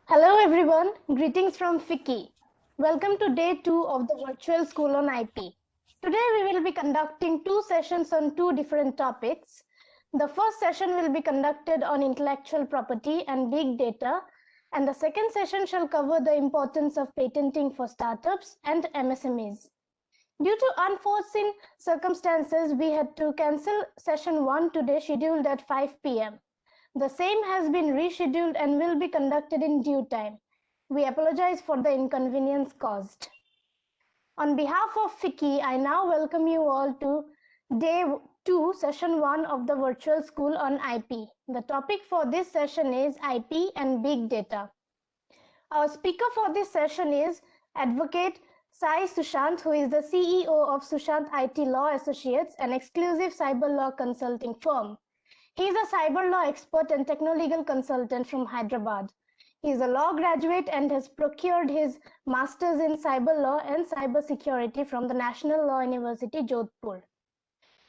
Hello everyone, greetings from FICCI. Welcome to day 2 of the virtual school on IP. Today we will be conducting two sessions on two different topics. The first session will be conducted on intellectual property and big data, and the second session shall cover the importance of patenting for startups and MSMEs. Due to unforeseen circumstances, we had to cancel session 1 today scheduled at 5 p.m. The same has been rescheduled and will be conducted in due time. We apologize for the inconvenience caused. On behalf of FICCI, I now welcome you all to day 2, session 1 of the virtual school on IP. The topic for this session is IP and big data. Our speaker for this session is Advocate Sai Sushant, who is the CEO of Sushant IT Law Associates, an exclusive cyber law consulting firm. He is a cyber law expert and techno-legal consultant from Hyderabad. He is a law graduate and has procured his master's in cyber law and cyber security from the National Law University, Jodhpur.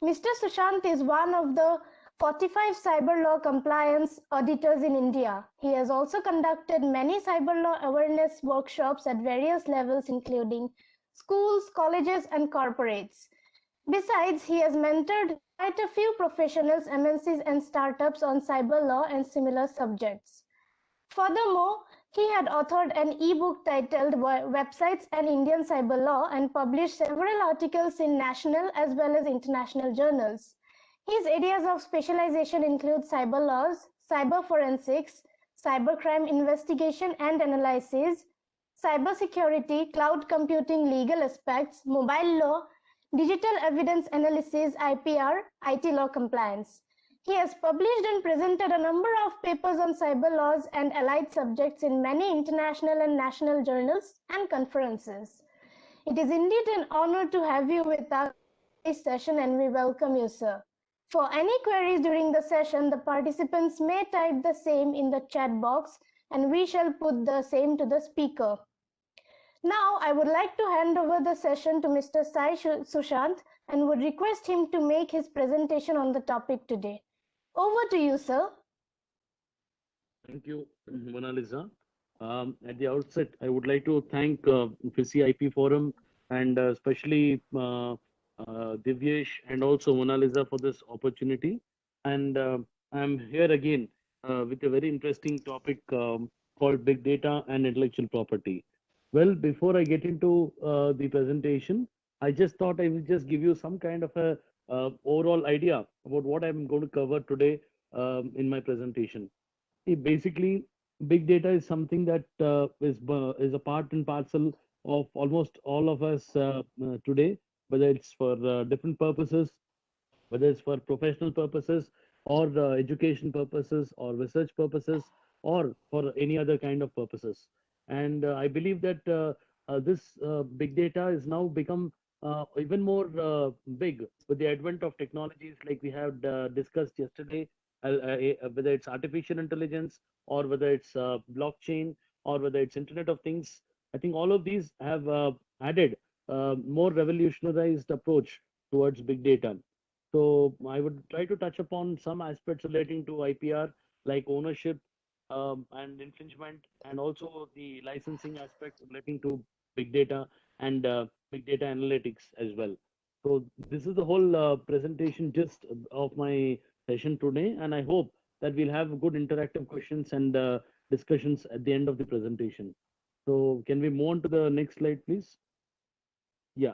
Mr. Sushant is one of the 45 cyber law compliance auditors in India. He has also conducted many cyber law awareness workshops at various levels, including schools, colleges, and corporates. Besides, he has mentored quite a few professionals, MNCs, and startups on cyber law and similar subjects. Furthermore, he had authored an e-book titled Websites and Indian Cyber Law and published several articles in national as well as international journals. His areas of specialization include cyber laws, cyber forensics, cybercrime investigation and analysis, cybersecurity, cloud computing, legal aspects, mobile law, digital evidence analysis, IPR, IT law compliance. He has published and presented a number of papers on cyber laws and allied subjects in many international and national journals and conferences. It is indeed an honor to have you with us in this session, and we welcome you, sir. For any queries during the session, the participants may type the same in the chat box and we shall put the same to the speaker. Now, I would like to hand over the session to Mr. Sai Sushant and would request him to make his presentation on the topic today. Over to you, sir. Thank you, Mona Lisa. At the outset, I would like to thank FICCI IP Forum and especially Divyesh and also Mona Lisa for this opportunity. And I'm here again with a very interesting topic called big data and intellectual property. Well, before I get into the presentation, I just thought I will just give you some kind of a overall idea about what I'm going to cover today in my presentation. See, basically, big data is something that is a part and parcel of almost all of us today, whether it's for different purposes, whether it's for professional purposes or education purposes or research purposes or for any other kind of purposes. And I believe that this big data is now become even more big with the advent of technologies like we have discussed yesterday, whether it's artificial intelligence or whether it's blockchain or whether it's Internet of Things. I think all of these have added more revolutionized approach towards big data. So I would try to touch upon some aspects relating to IPR, like ownership and infringement, and also the licensing aspects relating to big data and big data analytics as well. So this is the whole presentation just of my session today, and I hope that we'll have good interactive questions and discussions at the end of the presentation. So can we move on to the next slide, please? Yeah.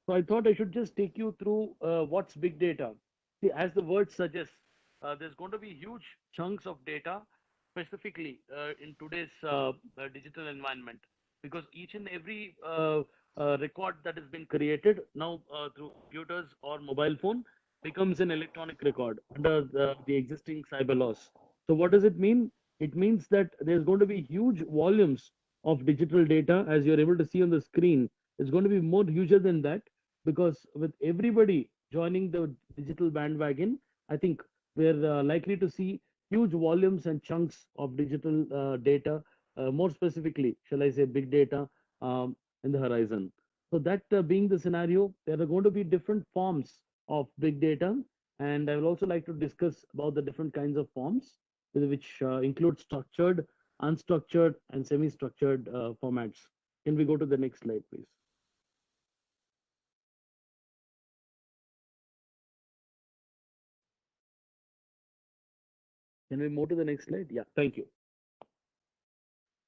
So I thought I should just take you through what's big data. See, as the word suggests, there's going to be huge chunks of data, specifically in today's digital environment, because each and every record that has been created now through computers or mobile phone becomes an electronic record under the existing cyber laws. So what does it mean? It means that there's going to be huge volumes of digital data, as you're able to see on the screen. It's going to be more huger than that, because with everybody joining the digital bandwagon, I think we're likely to see huge volumes and chunks of digital data, more specifically, shall I say, big data in the horizon. So that being the scenario, there are going to be different forms of big data, And I will also like to discuss about the different kinds of forms, which include structured, unstructured, and semi-structured formats. Can we go to the next slide, please? Can we move to the next slide? Yeah, thank you.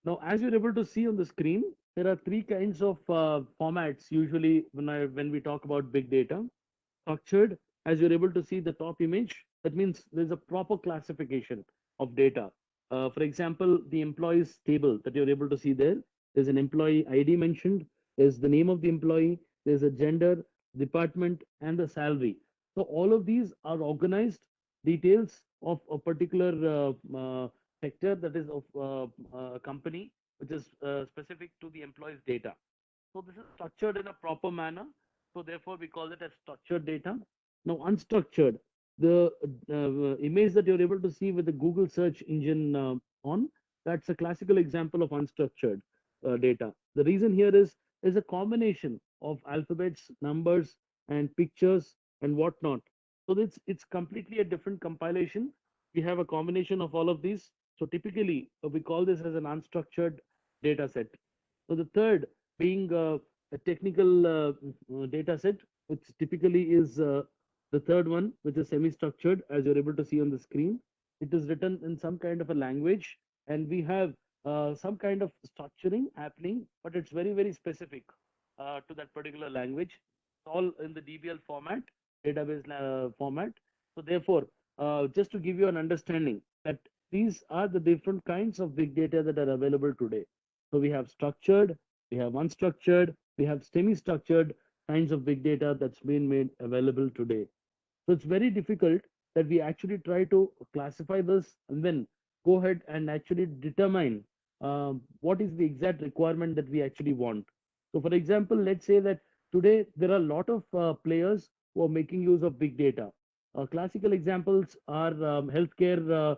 Now, as you're able to see on the screen, there are three kinds of formats usually when we talk about big data. Structured, as you're able to see the top image, that means there's a proper classification of data. For example, the employees table that you're able to see there, there's an employee ID mentioned, there's the name of the employee, there's a gender, department, and the salary. So all of these are organized details of a particular sector, that is of a company, which is specific to the employee's data. So this is structured in a proper manner. So therefore, we call it as structured data. Now, unstructured, the image that you're able to see with the Google search engine on, that's a classical example of unstructured data. The reason here is a combination of alphabets, numbers, and pictures and whatnot. So it's completely a different compilation. We have a combination of all of these. So typically, we call this as an unstructured data set. So the third being a technical data set, which typically is the third one, which is semi-structured, as you're able to see on the screen. It is written in some kind of a language, and we have some kind of structuring happening, but it's very, very specific to that particular language. All in the DBL format, database format. So therefore, just to give you an understanding that these are the different kinds of big data that are available today. So we have structured, we have unstructured, we have semi-structured kinds of big data that's been made available today. So it's very difficult that we actually try to classify this and then go ahead and actually determine what is the exact requirement that we actually want. So for example, let's say that today there are a lot of players who are making use of big data. Classical examples are healthcare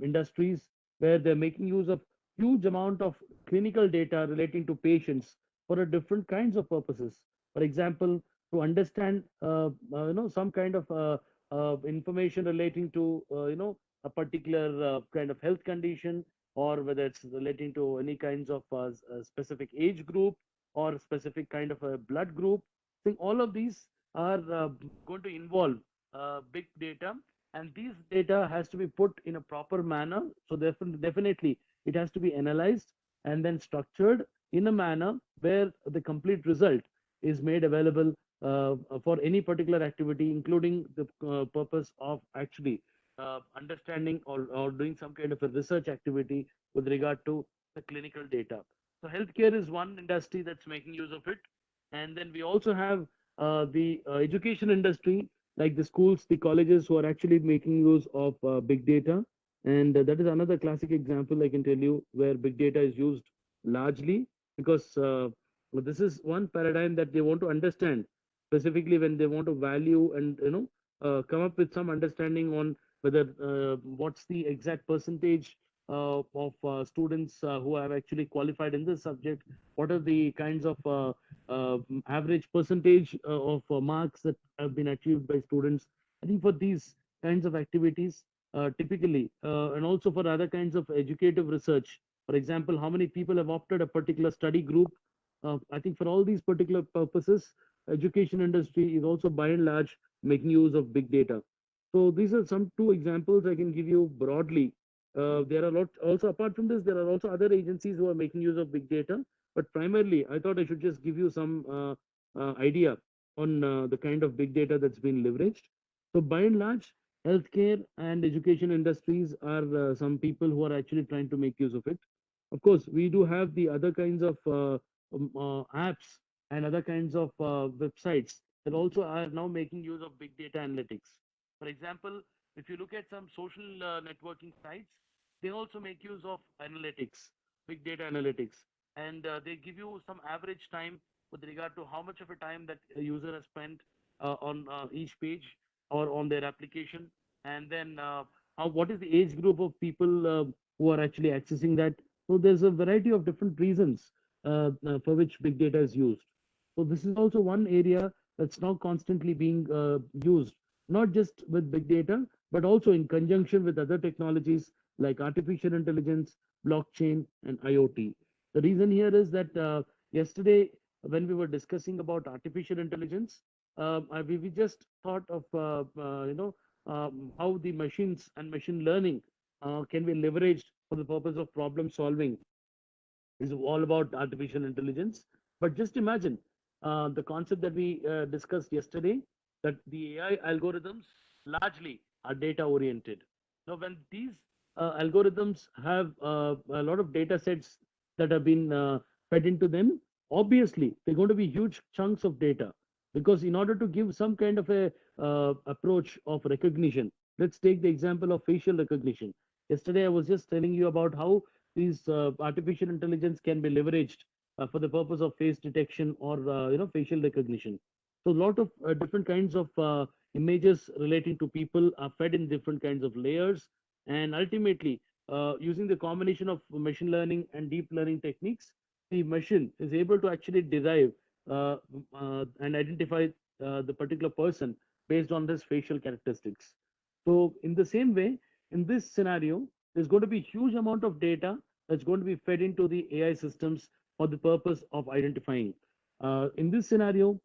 industries, where they're making use of huge amount of clinical data relating to patients for a different kinds of purposes. For example, to understand some kind of information relating to a particular kind of health condition, or whether it's relating to any kinds of specific age group or specific kind of a blood group. I think all of these are going to involve big data, and these data has to be put in a proper manner. So definitely it has to be analyzed and then structured in a manner where the complete result is made available for any particular activity, including the purpose of actually understanding or doing some kind of a research activity with regard to the clinical data. So healthcare is one industry that's making use of it. And then we also have the education industry, like the schools, the colleges, who are actually making use of big data. And that is another classic example I can tell you where big data is used largely, because this is one paradigm that they want to understand, specifically when they want to value and come up with some understanding on whether what's the exact percentage of students who have actually qualified in this subject, what are the kinds of average percentage of marks that have been achieved by students. I think for these kinds of activities, typically, and also for other kinds of educative research, for example, how many people have opted a particular study group. I think for all these particular purposes, education industry is also by and large making use of big data. So these are some two examples I can give you broadly. There are a lot also, apart from this, there are also other agencies who are making use of big data. But primarily, I thought I should just give you some idea on the kind of big data that's been leveraged. So by and large, healthcare and education industries are some people who are actually trying to make use of it. Of course, we do have the other kinds of apps and other kinds of websites that also are now making use of big data analytics. For example, if you look at some social networking sites, they also make use of analytics, big data analytics, and they give you some average time with regard to how much of a time that a user has spent on each page or on their application, and then what is the age group of people who are actually accessing that. So there's a variety of different reasons for which big data is used. So this is also one area that's now constantly being used not just with big data, but also in conjunction with other technologies like artificial intelligence, blockchain, and IoT. The reason here is that yesterday, when we were discussing about artificial intelligence, we just thought of how the machines and machine learning can be leveraged for the purpose of problem solving is all about artificial intelligence. But just imagine the concept that we discussed yesterday, that the AI algorithms largely are data oriented. Now, when these algorithms have a lot of data sets that have been fed into them, obviously they're going to be huge chunks of data. Because in order to give some kind of a approach of recognition, let's take the example of facial recognition. Yesterday, I was just telling you about how these artificial intelligence can be leveraged for the purpose of face detection or facial recognition. So a lot of different kinds of images relating to people are fed in different kinds of layers, and ultimately using the combination of machine learning and deep learning techniques, the machine is able to actually derive and identify the particular person based on this facial characteristics. So in the same way, in this scenario, there's going to be huge amount of data that's going to be fed into the AI systems for the purpose of identifying. In this scenario,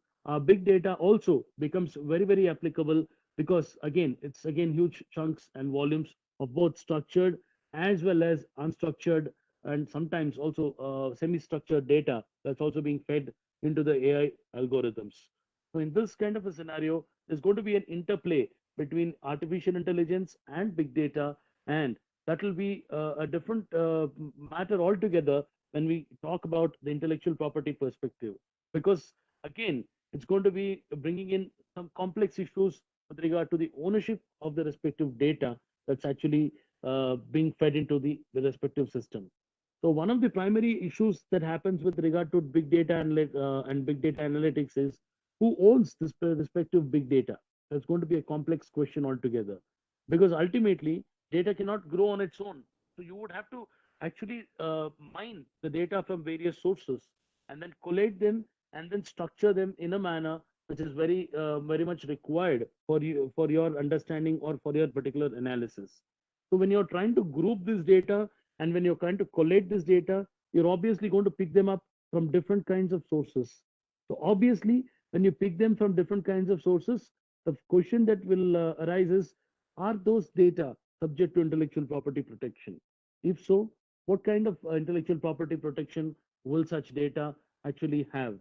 big data also becomes very, very applicable because again, it's again huge chunks and volumes of both structured as well as unstructured and sometimes also semi-structured data that's also being fed into the AI algorithms. So in this kind of a scenario, there's going to be an interplay between artificial intelligence and big data, and that will be a different matter altogether when we talk about the intellectual property perspective. Because again, it's going to be bringing in some complex issues with regard to the ownership of the respective data that's actually being fed into the respective system. So one of the primary issues that happens with regard to big data and big data analytics is who owns this respective big data. That's going to be a complex question altogether, because ultimately data cannot grow on its own. So you would have to actually mine the data from various sources and then collate them and then structure them in a manner which is very much required for your understanding or for your particular analysis. So when you're trying to group this data and when you're trying to collate this data, you're obviously going to pick them up from different kinds of sources. So obviously, when you pick them from different kinds of sources, the question that will arise is, are those data subject to intellectual property protection? If so, what kind of intellectual property protection will such data actually have?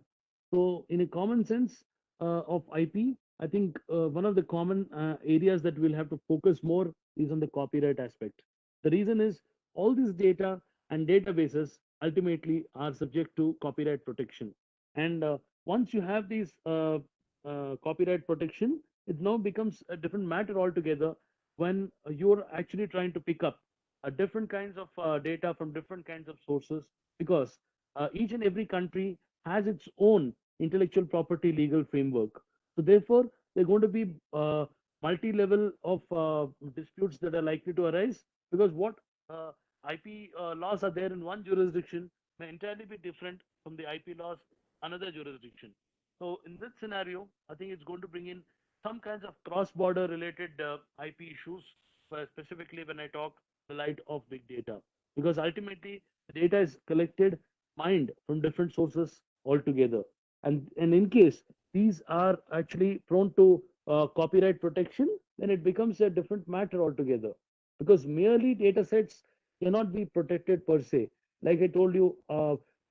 So in a common sense of IP, I think one of the common areas that we'll have to focus more is on the copyright aspect. The reason is all these data and databases ultimately are subject to copyright protection. And once you have these copyright protection, it now becomes a different matter altogether when you're actually trying to pick up different kinds of data from different kinds of sources, because each and every country has its own intellectual property legal framework. So therefore, there are going to be multi-level of disputes that are likely to arise, because what IP laws are there in one jurisdiction may entirely be different from the IP laws another jurisdiction. So in this scenario, I think it's going to bring in some kinds of cross-border related IP issues, specifically when I talk the light of big data, because ultimately the data is collected, mined from different sources altogether, and in case these are actually prone to copyright protection, then it becomes a different matter altogether, because merely data sets cannot be protected per se. Like I told you,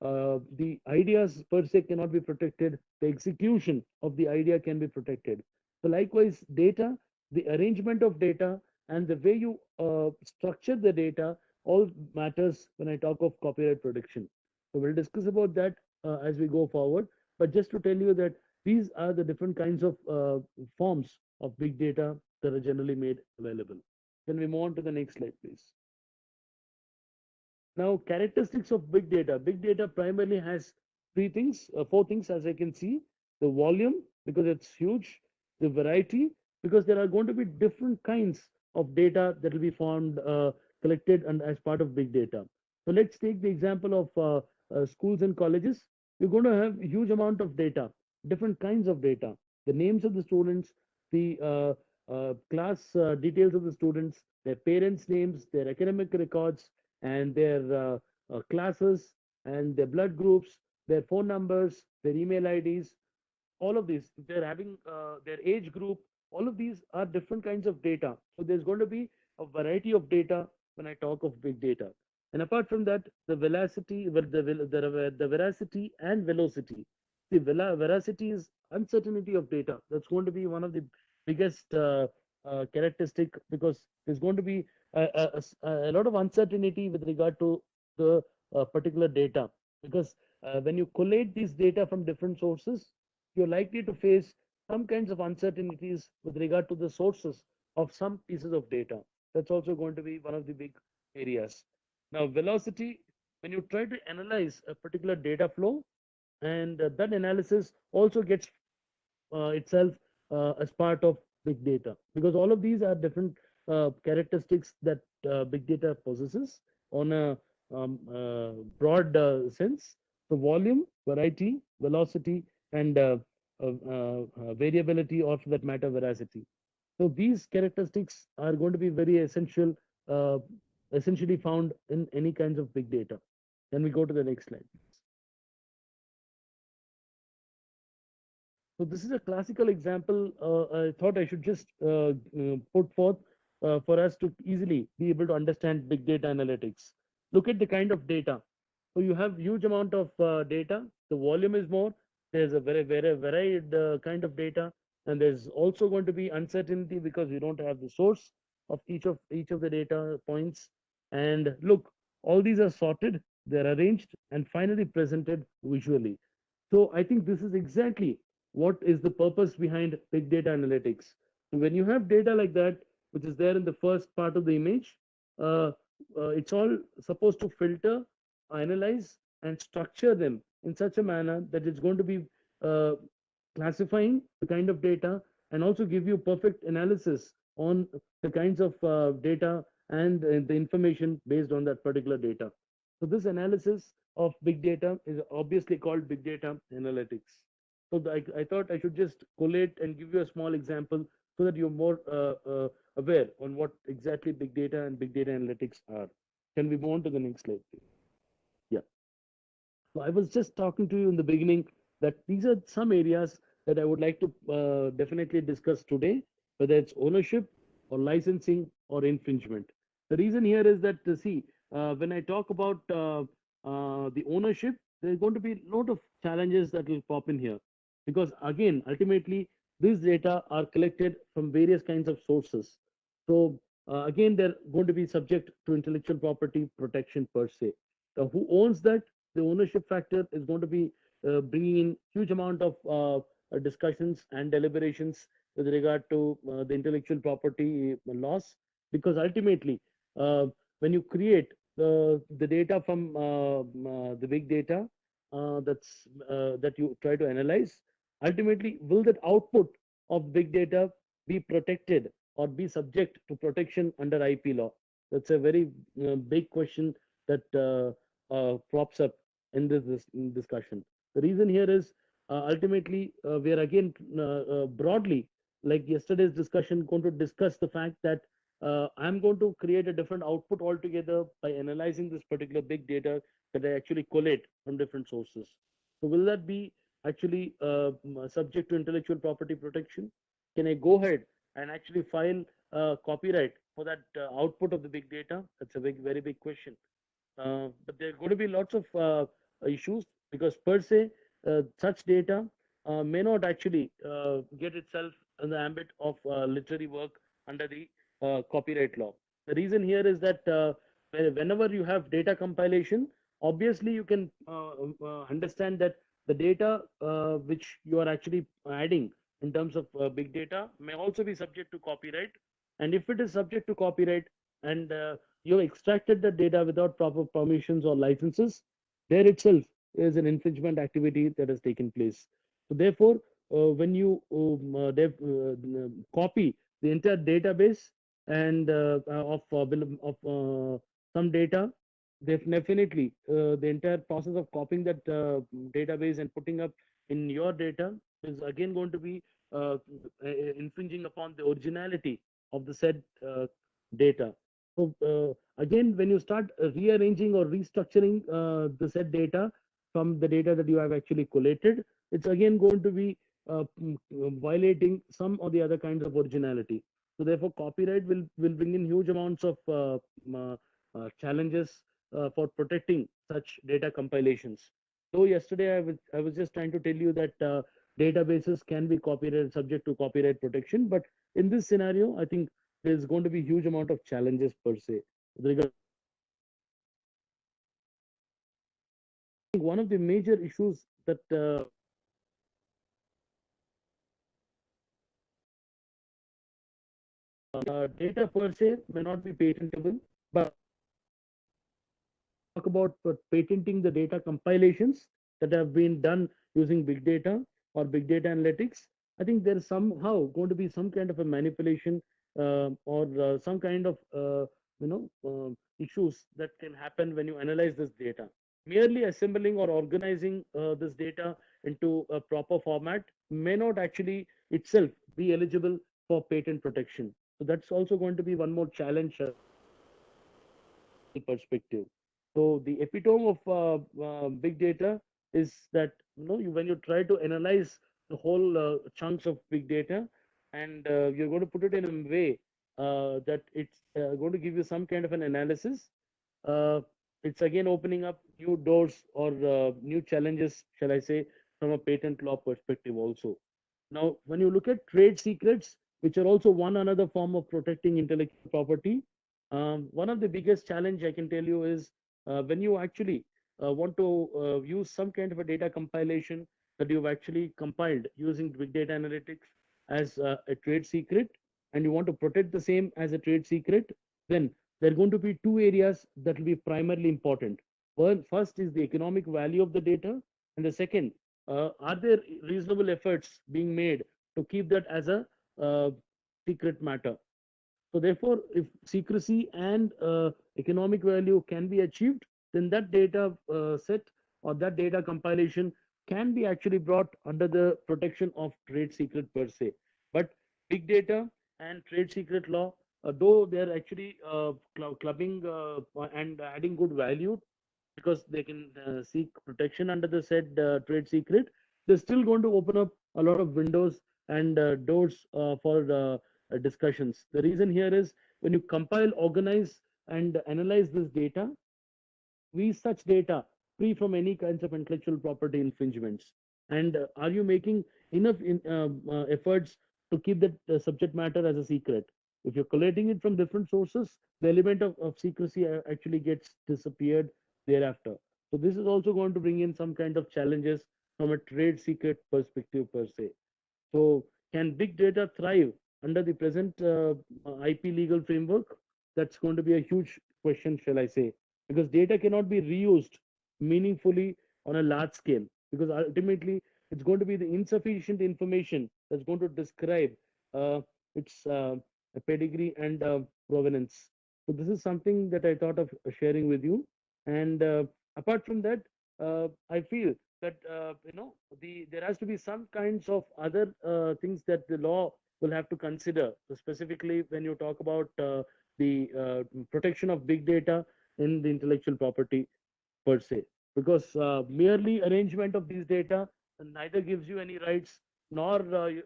the ideas per se cannot be protected. The execution of the idea can be protected. So likewise, data, the arrangement of data, and the way you structure the data all matters when I talk of copyright protection. So we'll discuss about that as we go forward. But just to tell you that these are the different kinds of forms of big data that are generally made available. Can we move on to the next slide, please? Now, characteristics of big data. Big data primarily has four things, as I can see. The volume, because it's huge. The variety, because there are going to be different kinds of data that will be formed, collected, and as part of big data. So let's take the example of schools and colleges. We're going to have a huge amount of data, different kinds of data, the names of the students, the class details of the students, their parents' names, their academic records, and their classes, and their blood groups, their phone numbers, their email IDs, all of these. They're having their age group. All of these are different kinds of data. So there's going to be a variety of data when I talk of big data. And apart from that, the velocity, the veracity and velocity. The veracity is uncertainty of data. That's going to be one of the biggest characteristic, because there's going to be a lot of uncertainty with regard to the particular data. Because when you collate these data from different sources, you're likely to face some kinds of uncertainties with regard to the sources of some pieces of data. That's also going to be one of the big areas. Now, velocity, when you try to analyze a particular data flow, and that analysis also gets itself as part of big data, because all of these are different characteristics that big data possesses on a broad sense. So volume, variety, velocity, and variability, or for that matter, veracity. So these characteristics are going to be very essential, uh, essentially found in any kinds of big data. Then we go to the next slide. So this is a classical example. I thought I should just put forth for us to easily be able to understand big data analytics. Look at the kind of data. So you have huge amount of data. The volume is more. There's a very varied kind of data, and there's also going to be uncertainty because we don't have the source of each of the data points. And look, all these are sorted, they're arranged, and finally presented visually. So I think this is exactly what is the purpose behind big data analytics. When you have data like that, which is there in the first part of the image, uh, it's all supposed to filter, analyze, and structure them in such a manner that it's going to be uh, classifying the kind of data, and also give you perfect analysis on the kinds of data and the information based on that particular data. So this analysis of big data is obviously called big data analytics. So I thought I should just collate and give you a small example so that you're more aware on what exactly big data and big data analytics are. Can we move on to the next slide, please? Yeah. So I was just talking to you in the beginning that these are some areas that I would like to definitely discuss today, whether it's ownership or licensing or infringement. The reason here is that, see, when I talk about the ownership, there's going to be a lot of challenges that will pop in here. Because again, ultimately, these data are collected from various kinds of sources. So again, they're going to be subject to intellectual property protection per se. Who owns that? The ownership factor is going to be bringing in huge amount of discussions and deliberations with regard to the intellectual property laws, because ultimately uh, when you create the data from the big data that you try to analyze, ultimately will that output of big data be protected or be subject to protection under IP law? That's a very big question that props up in this discussion. The reason here is ultimately we are again broadly, like yesterday's discussion, going to discuss the fact that I'm going to create a different output altogether by analyzing this particular big data that I actually collate from different sources. So will that be actually subject to intellectual property protection? Can I go ahead and actually file copyright for that output of the big data? That's a very big question. But there are going to be lots of issues, because per se such data may not actually get itself in the ambit of literary work under the copyright law. The reason here is that whenever you have data compilation, obviously you can understand that the data which you are actually adding in terms of big data may also be subject to copyright. And if it is subject to copyright, and you have extracted the data without proper permissions or licenses, there itself is an infringement activity that has taken place. So therefore, when you copy the entire database and of some data, definitely the entire process of copying that database and putting up in your data is again going to be uh, infringing upon the originality of the said data. So again, when you start rearranging or restructuring the said data from the data that you have actually collated, it's again going to be violating some or the other kinds of originality. So therefore, copyright will bring in huge amounts of challenges for protecting such data compilations. Though yesterday I was just trying to tell you that databases can be copyright subject to copyright protection, but in this scenario, I think there's going to be huge amount of challenges per se. With regard, I think one of the major issues that data per se may not be patentable, but talk about patenting the data compilations that have been done using big data or big data analytics. I think there is somehow going to be some kind of a manipulation or some kind of issues that can happen when you analyze this data. Merely assembling or organizing this data into a proper format may not actually itself be eligible for patent protection. So that's also going to be one more challenge perspective. So the epitome of big data is that when you try to analyze the whole chunks of big data, and you're going to put it in a way that it's going to give you some kind of an analysis. Uh, it's again opening up new doors or new challenges, shall I say, from a patent law perspective also. Now, when you look at trade secrets, which are also one another form of protecting intellectual property, one of the biggest challenge I can tell you is when you actually want to use some kind of a data compilation that you've actually compiled using big data analytics as a trade secret, and you want to protect the same as a trade secret, then there are going to be two areas that will be primarily important. One, first is the economic value of the data, and the second, are there reasonable efforts being made to keep that as a secret matter? So therefore, if secrecy and economic value can be achieved, then that data set or that data compilation can be actually brought under the protection of trade secret per se. But big data and trade secret law, though they're actually clubbing and adding good value because they can seek protection under the said trade secret, they're still going to open up a lot of windows and doors for discussions. The reason here is when you compile, organize, and analyze this data, we such data free from any kinds of intellectual property infringements. And are you making enough efforts to keep that subject matter as a secret? If you're collating it from different sources, the element of secrecy actually gets disappeared thereafter. So this is also going to bring in some kind of challenges from a trade secret perspective per se. So, can big data thrive under the present IP legal framework? That's going to be a huge question, shall I say, because data cannot be reused meaningfully on a large scale, because ultimately it's going to be the insufficient information that's going to describe its pedigree and provenance. So, this is something that I thought of sharing with you. And apart from that, I feel that there has to be some kinds of other things that the law will have to consider. So specifically, when you talk about the protection of big data in the intellectual property per se, because merely arrangement of these data neither gives you any rights nor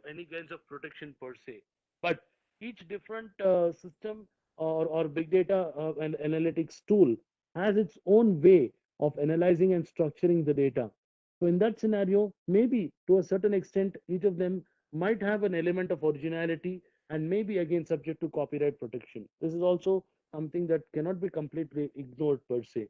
any kinds of protection per se. But each different system or big data and analytics tool has its own way of analyzing and structuring the data. So in that scenario, maybe to a certain extent, each of them might have an element of originality and maybe again subject to copyright protection. This is also something that cannot be completely ignored per se.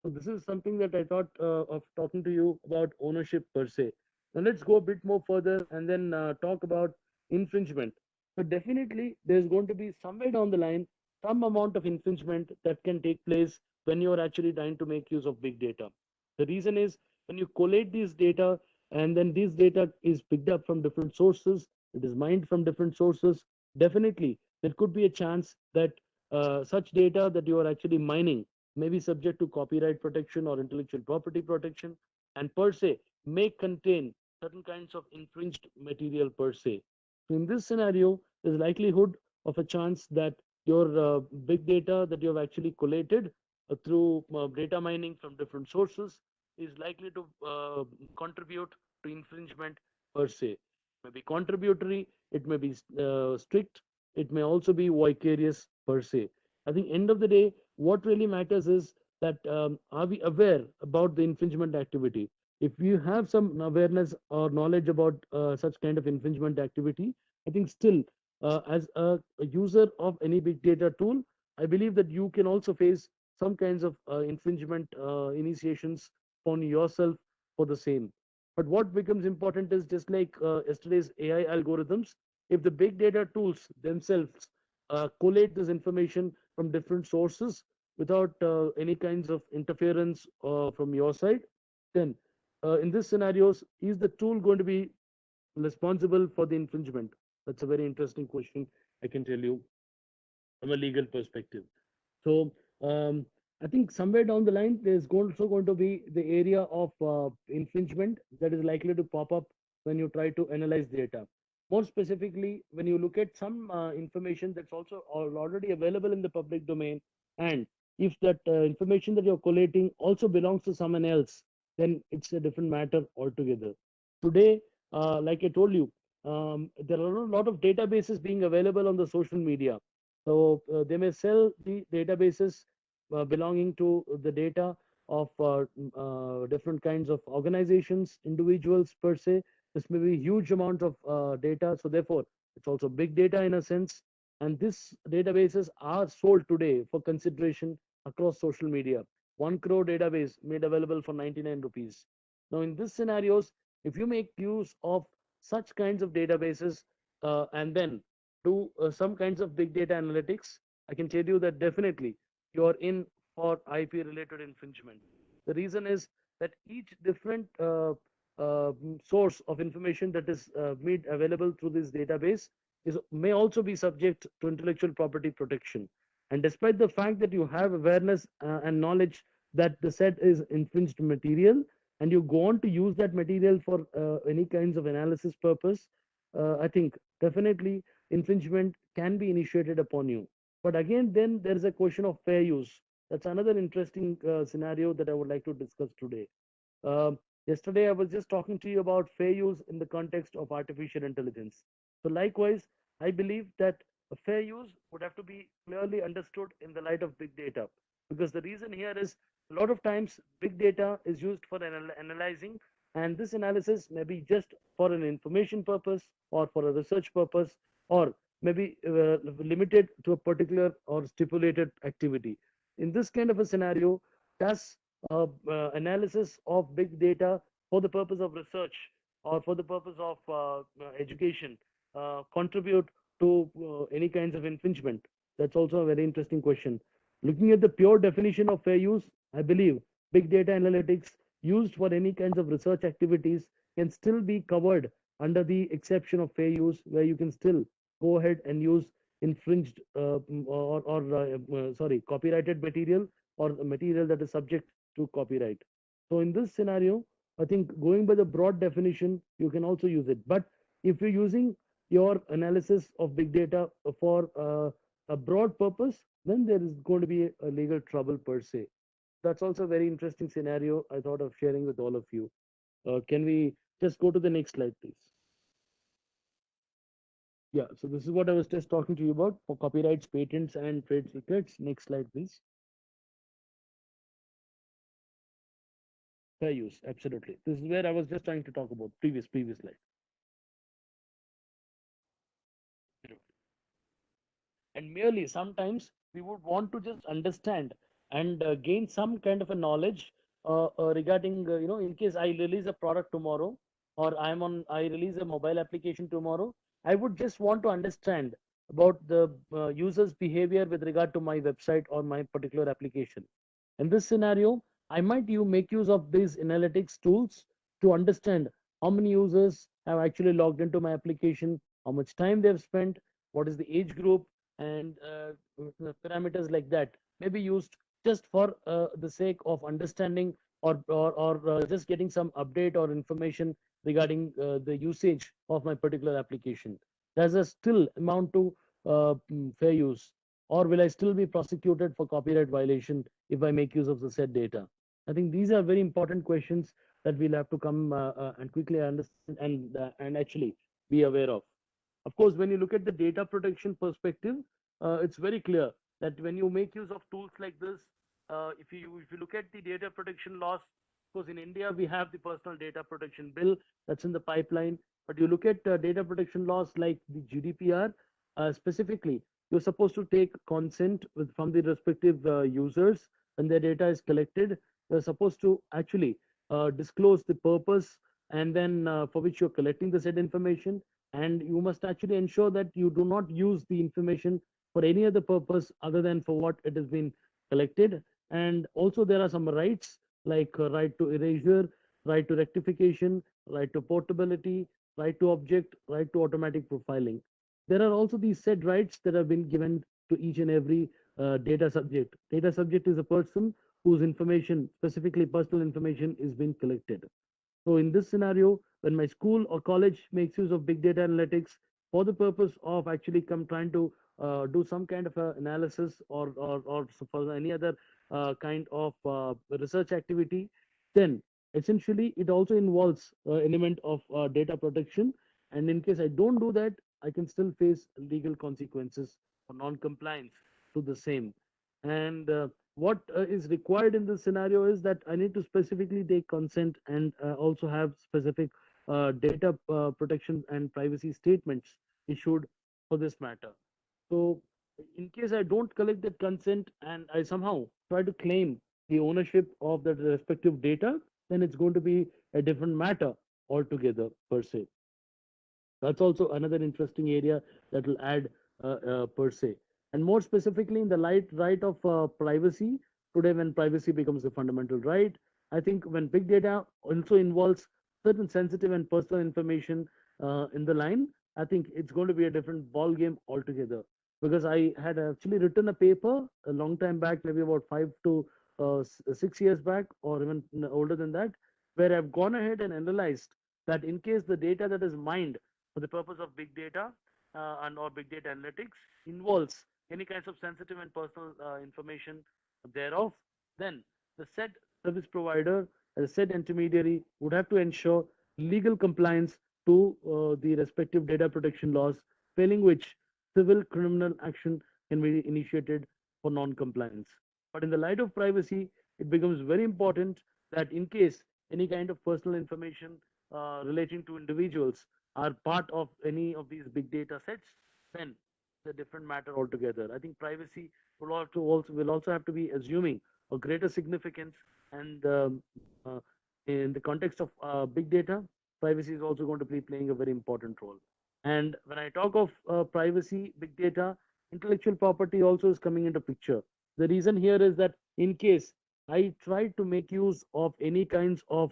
So this is something that I thought of talking to you about ownership per se. Now let's go a bit more further and then talk about infringement. So definitely there's going to be somewhere down the line some amount of infringement that can take place when you're actually trying to make use of big data. The reason is when you collate these data and then this data is picked up from different sources, it is mined from different sources, definitely there could be a chance that such data that you are actually mining may be subject to copyright protection or intellectual property protection, and per se may contain certain kinds of infringed material per se. So in this scenario, there's likelihood of a chance that your big data that you have actually collated through data mining from different sources is likely to contribute to infringement per se. It may be contributory, it may be strict, it may also be vicarious per se. I think end of the day, what really matters is that are we aware about the infringement activity? If you have some awareness or knowledge about such kind of infringement activity, I think still, as a user of any big data tool, I believe that you can also face some kinds of infringement initiations on yourself for the same. But what becomes important is just like yesterday's AI algorithms, if the big data tools themselves collate this information from different sources without any kinds of interference from your side, then in these scenarios, is the tool going to be responsible for the infringement? That's a very interesting question, I can tell you, from a legal perspective. So I think somewhere down the line, there's also going to be the area of infringement that is likely to pop up when you try to analyze data. More specifically, when you look at some information that's also already available in the public domain, and if that information that you're collating also belongs to someone else, then it's a different matter altogether. Today, like I told you, there are a lot of databases being available on the social media. So they may sell the databases belonging to the data of different kinds of organizations, individuals per se. This may be huge amount of data. So therefore, it's also big data in a sense. And these databases are sold today for consideration across social media. 1 crore database made available for 99 rupees. Now, in these scenarios, if you make use of such kinds of databases and then do some kinds of big data analytics, I can tell you that definitely you are in for IP related infringement. The reason is that each different source of information that is made available through this database may also be subject to intellectual property protection. And despite the fact that you have awareness and knowledge that the set is infringed material, and you go on to use that material for any kinds of analysis purpose, I think definitely infringement can be initiated upon you. But again, then there is a question of fair use. That's another interesting scenario that I would like to discuss today. Yesterday, I was just talking to you about fair use in the context of artificial intelligence. So, likewise, I believe that a fair use would have to be clearly understood in the light of big data. Because the reason here is a lot of times big data is used for analyzing, and this analysis may be just for an information purpose or for a research purpose, or maybe limited to a particular or stipulated activity. In this kind of a scenario, does analysis of big data for the purpose of research or for the purpose of education contribute to any kinds of infringement? That's also a very interesting question. Looking at the pure definition of fair use, I believe big data analytics used for any kinds of research activities can still be covered under the exception of fair use, where you can still go ahead and use infringed sorry, copyrighted material or material that is subject to copyright. So in this scenario, I think going by the broad definition, you can also use it. But if you're using your analysis of big data for a broad purpose, then there is going to be a legal trouble per se. That's also a very interesting scenario I thought of sharing with all of you. Can we just go to the next slide, please? Yeah, so this is what I was just talking to you about for copyrights, patents, and trade secrets. Next slide, please. Fair use, absolutely. This is where I was just trying to talk about previous slide. And merely sometimes we would want to just understand and gain some kind of a knowledge regarding in case I release a product tomorrow, or I release a mobile application tomorrow, I would just want to understand about the user's behavior with regard to my website or my particular application. In this scenario, I might you make use of these analytics tools to understand how many users have actually logged into my application, how much time they've spent, what is the age group, and parameters like that may be used just for the sake of understanding, or just getting some update or information regarding the usage of my particular application. does a still amount to fair use, or will I still be prosecuted for copyright violation if I make use of the said data? I think these are very important questions that we'll have to come and quickly understand and actually be aware of. Of course, when you look at the data protection perspective, it's very clear that when you make use of tools like this, if you look at the data protection laws, of course, in India we have the Personal Data Protection Bill that's in the pipeline. But you look at data protection laws like the GDPR, specifically, you're supposed to take consent from the respective users when their data is collected. You're supposed to actually disclose the purpose and then for which you're collecting the said information, and you must actually ensure that you do not use the information for any other purpose other than for what it has been collected. And also there are some rights like right to erasure, right to rectification, right to portability, right to object, right to automatic profiling. There are also these said rights that have been given to each and every data subject. Data subject is a person whose information, specifically personal information, is being collected. So in this scenario, when my school or college makes use of big data analytics for the purpose of actually come trying to do some kind of analysis or for any other kind of research activity, then essentially it also involves element of data protection. And in case I don't do that, I can still face legal consequences for non-compliance to the same. And what is required in this scenario is that I need to specifically take consent and also have specific data protection and privacy statements issued for this matter. So, in case I don't collect that consent and I somehow try to claim the ownership of that respective data, then it's going to be a different matter altogether per se. That's also another interesting area that will add per se. And more specifically, in the right of privacy, today when privacy becomes a fundamental right, I think when big data also involves certain sensitive and personal information in the line, I think it's going to be a different ball game altogether. Because I had actually written a paper a long time back, maybe about 5 to 6 years back, or even older than that, where I've gone ahead and analyzed that in case the data that is mined for the purpose of big data and or big data analytics involves any kinds of sensitive and personal information thereof, then the said service provider, the said intermediary would have to ensure legal compliance to the respective data protection laws, failing which civil criminal action can be initiated for non-compliance. But in the light of privacy, it becomes very important that in case any kind of personal information relating to individuals are part of any of these big data sets, then it's a different matter altogether. I think privacy will also have to be assuming a greater significance, and uh, in the context of big data, privacy is also going to be playing a very important role. And when I talk of privacy, big data, intellectual property also is coming into picture. The reason here is that in case I try to make use of any kinds of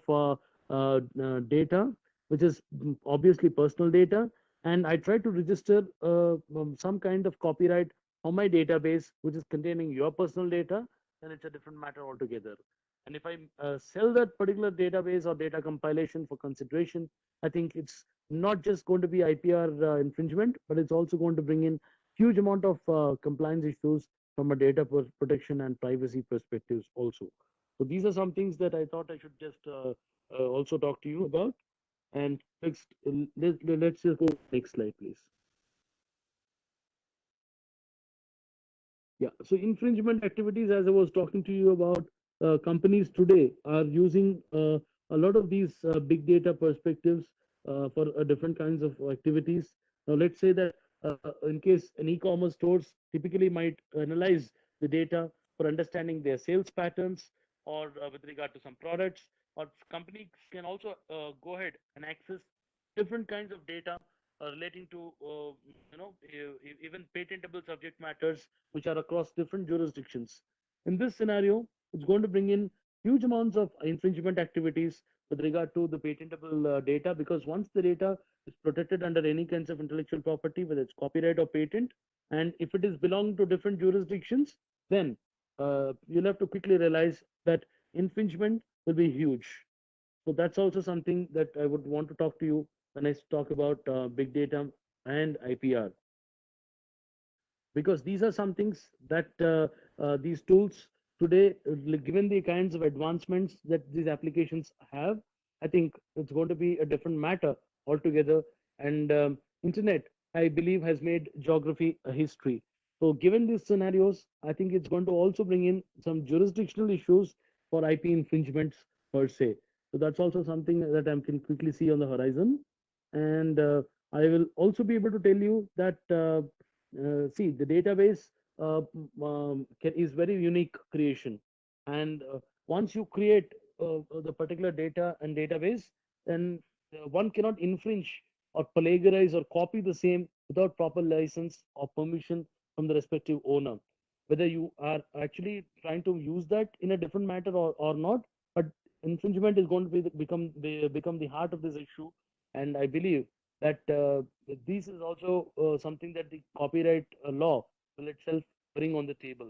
data, which is obviously personal data, and I try to register some kind of copyright on my database, which is containing your personal data, then it's a different matter altogether. And if I sell that particular database or data compilation for consideration, I think it's not just going to be IPR infringement, but it's also going to bring in huge amount of compliance issues from a data protection and privacy perspectives also. So these are some things that I thought I should just also talk to you about. And next, let's just go next slide, please. Yeah, so infringement activities, as I was talking to you about, companies today are using a lot of these big data perspectives for different kinds of activities. Now, let's say that in case an e-commerce stores typically might analyze the data for understanding their sales patterns or with regard to some products, or companies can also go ahead and access different kinds of data relating to even patentable subject matters which are across different jurisdictions. In this scenario, it's going to bring in huge amounts of infringement activities with regard to the patentable data, because once the data is protected under any kinds of intellectual property, whether it's copyright or patent, and if it is belong to different jurisdictions, then you'll have to quickly realize that infringement will be huge. So that's also something that I would want to talk to you when I talk about big data. and IPR, because these are some things that these tools today, given the kinds of advancements that these applications have, I think it's going to be a different matter altogether. And internet, I believe, has made geography a history. So given these scenarios, I think it's going to also bring in some jurisdictional issues for IP infringements per se. So that's also something that I can quickly see on the horizon. And I will also be able to tell you that see, the database is very unique creation, and once you create the particular data and database, then one cannot infringe or plagiarize or copy the same without proper license or permission from the respective owner. Whether you are actually trying to use that in a different matter or not, but infringement is going to become the heart of this issue, and I believe that this is also something that the copyright law will itself bring on the table.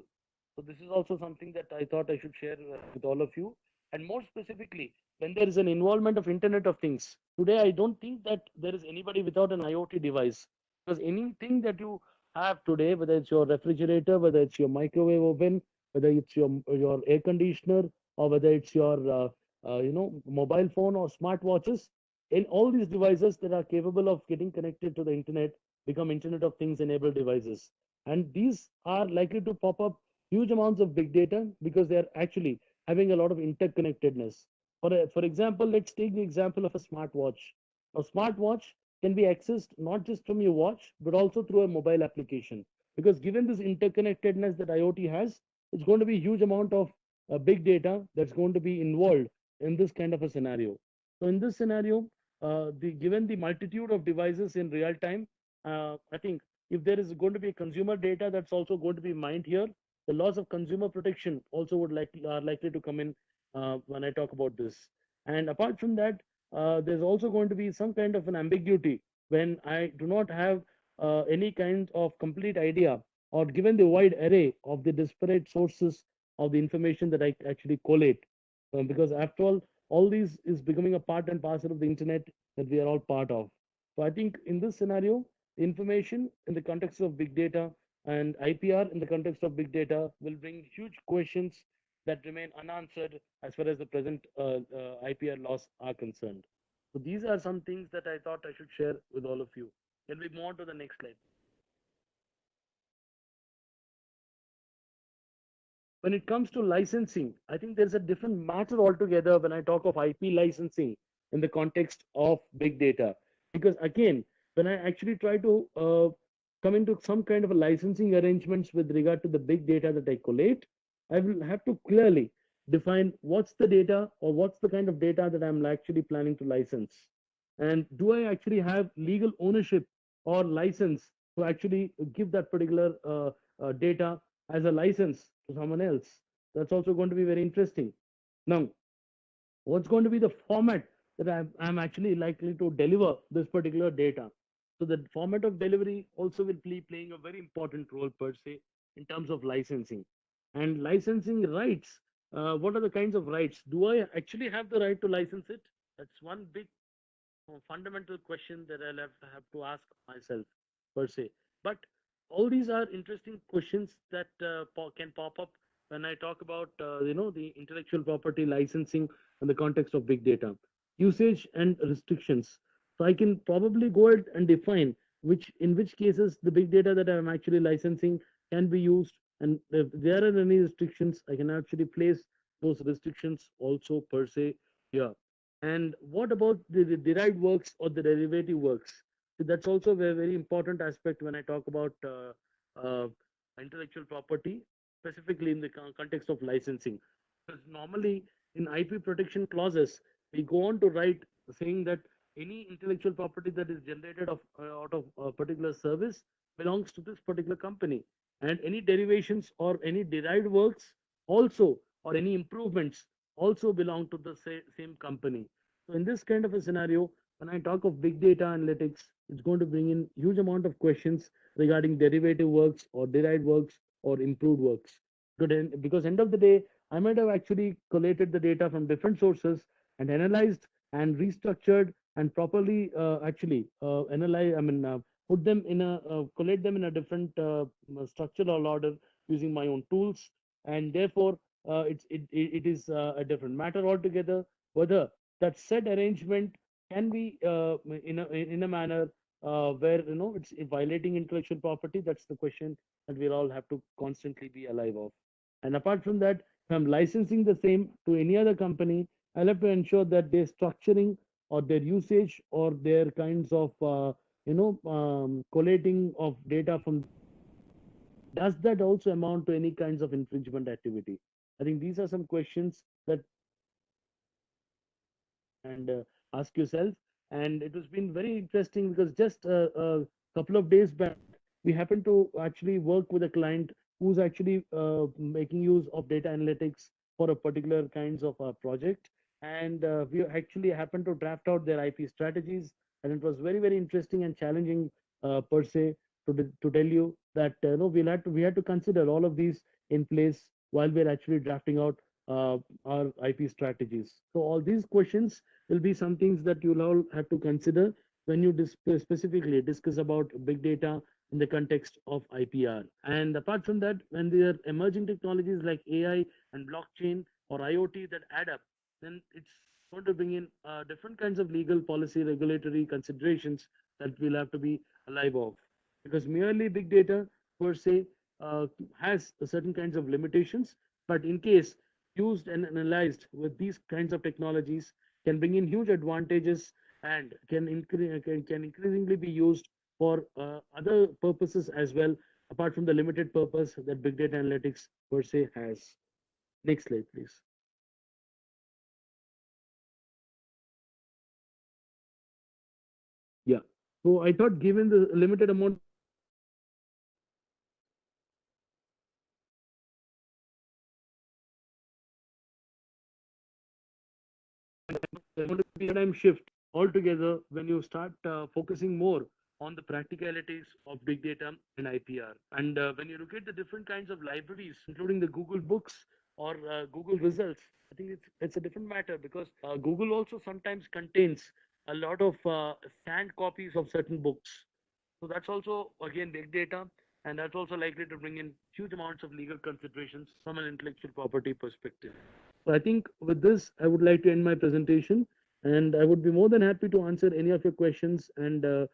So this is also something that I thought I should share with all of you. And more specifically, when there is an involvement of Internet of Things, today I don't think that there is anybody without an IoT device, because anything that you have today, whether it's your refrigerator, whether it's your microwave oven, whether it's your air conditioner, or whether it's your mobile phone or smartwatches, in all these devices that are capable of getting connected to the internet become Internet of Things enabled devices. And these are likely to pop up huge amounts of big data because they are actually having a lot of interconnectedness. For example, let's take the example of a smartwatch. A smartwatch can be accessed not just from your watch, but also through a mobile application. Because given this interconnectedness that IoT has, it's going to be a huge amount of big data that's going to be involved in this kind of a scenario. So in this scenario, given the multitude of devices in real time, I think if there is going to be consumer data that's also going to be mined here, the laws of consumer protection also are likely to come in when I talk about this. And apart from that, there's also going to be some kind of an ambiguity when I do not have any kind of complete idea, or given the wide array of the disparate sources of the information that I actually collate. Because after all these is becoming a part and parcel of the internet that we are all part of. So I think in this scenario, information in the context of big data and IPR in the context of big data will bring huge questions that remain unanswered as far as the present IPR laws are concerned. So these are some things that I thought I should share with all of you. Can we move on to the next slide? When it comes to licensing, I think there's a different matter altogether when I talk of IP licensing in the context of big data. Because again, when I actually try to come into some kind of a licensing arrangements with regard to the big data that I collate, I will have to clearly define what's the data or what's the kind of data that I'm actually planning to license. And do I actually have legal ownership or license to actually give that particular data as a license to someone else? That's also going to be very interesting. Now, what's going to be the format that I'm actually likely to deliver this particular data? So the format of delivery also will be playing a very important role per se in terms of licensing. And licensing rights, what are the kinds of rights? Do I actually have the right to license it? That's one big fundamental question that have to ask myself per se. But all these are interesting questions that can pop up when I talk about the intellectual property licensing in the context of big data usage and restrictions. So I can probably go ahead and define which cases the big data that I'm actually licensing can be used, and if there are any restrictions, I can actually place those restrictions also per se here. And what about the derived works or the derivative works? So that's also a very, very important aspect when I talk about uh, intellectual property, specifically in the context of licensing. Because normally in IP protection clauses, we go on to write saying that any intellectual property that is generated out of a particular service belongs to this particular company, and any derivations or any derived works also, or any improvements also belong to the same company. So in this kind of a scenario, when I talk of big data analytics, it's going to bring in huge amount of questions regarding derivative works or derived works or improved works. Because end of the day, I might have actually collated the data from different sources and analyzed and restructured and properly actually analyze, put them in a collate them in a different structural order using my own tools, and therefore it is a different matter altogether whether that said arrangement can be in a manner where it's violating intellectual property. That's the question that we'll all have to constantly be alive of. And apart from that, if I'm licensing the same to any other company, I'll have to ensure that their structuring or their usage or their kinds of collating of data from, does that also amount to any kinds of infringement activity? I think these are some questions that and ask yourself. And it has been very interesting because just a couple of days back, we happened to actually work with a client who's actually making use of data analytics for a particular kinds of project. And we actually happened to draft out their IP strategies. And it was very, very interesting and challenging per se to tell you that no, we had to consider all of these in place while we're actually drafting out our IP strategies. So all these questions will be some things that you'll all have to consider when you specifically discuss about big data in the context of IPR. And apart from that, when there are emerging technologies like AI and blockchain or IoT that add up, then it's going to bring in different kinds of legal policy regulatory considerations that we'll have to be alive of. Because merely big data per se has certain kinds of limitations, but in case used and analyzed with these kinds of technologies can bring in huge advantages and can increasingly be used for other purposes as well, apart from the limited purpose that big data analytics per se has. Next slide, please. Yeah. So I thought given the limited amount there's going to be a paradigm shift altogether when you start focusing more on the practicalities of big data and IPR. And when you look at the different kinds of libraries, including the Google Books or Google Results, I think it's a different matter because Google also sometimes contains a lot of scanned copies of certain books. So that's also again big data, and that's also likely to bring in huge amounts of legal considerations from an intellectual property perspective. So I think with this, I would like to end my presentation, and I would be more than happy to answer any of your questions, and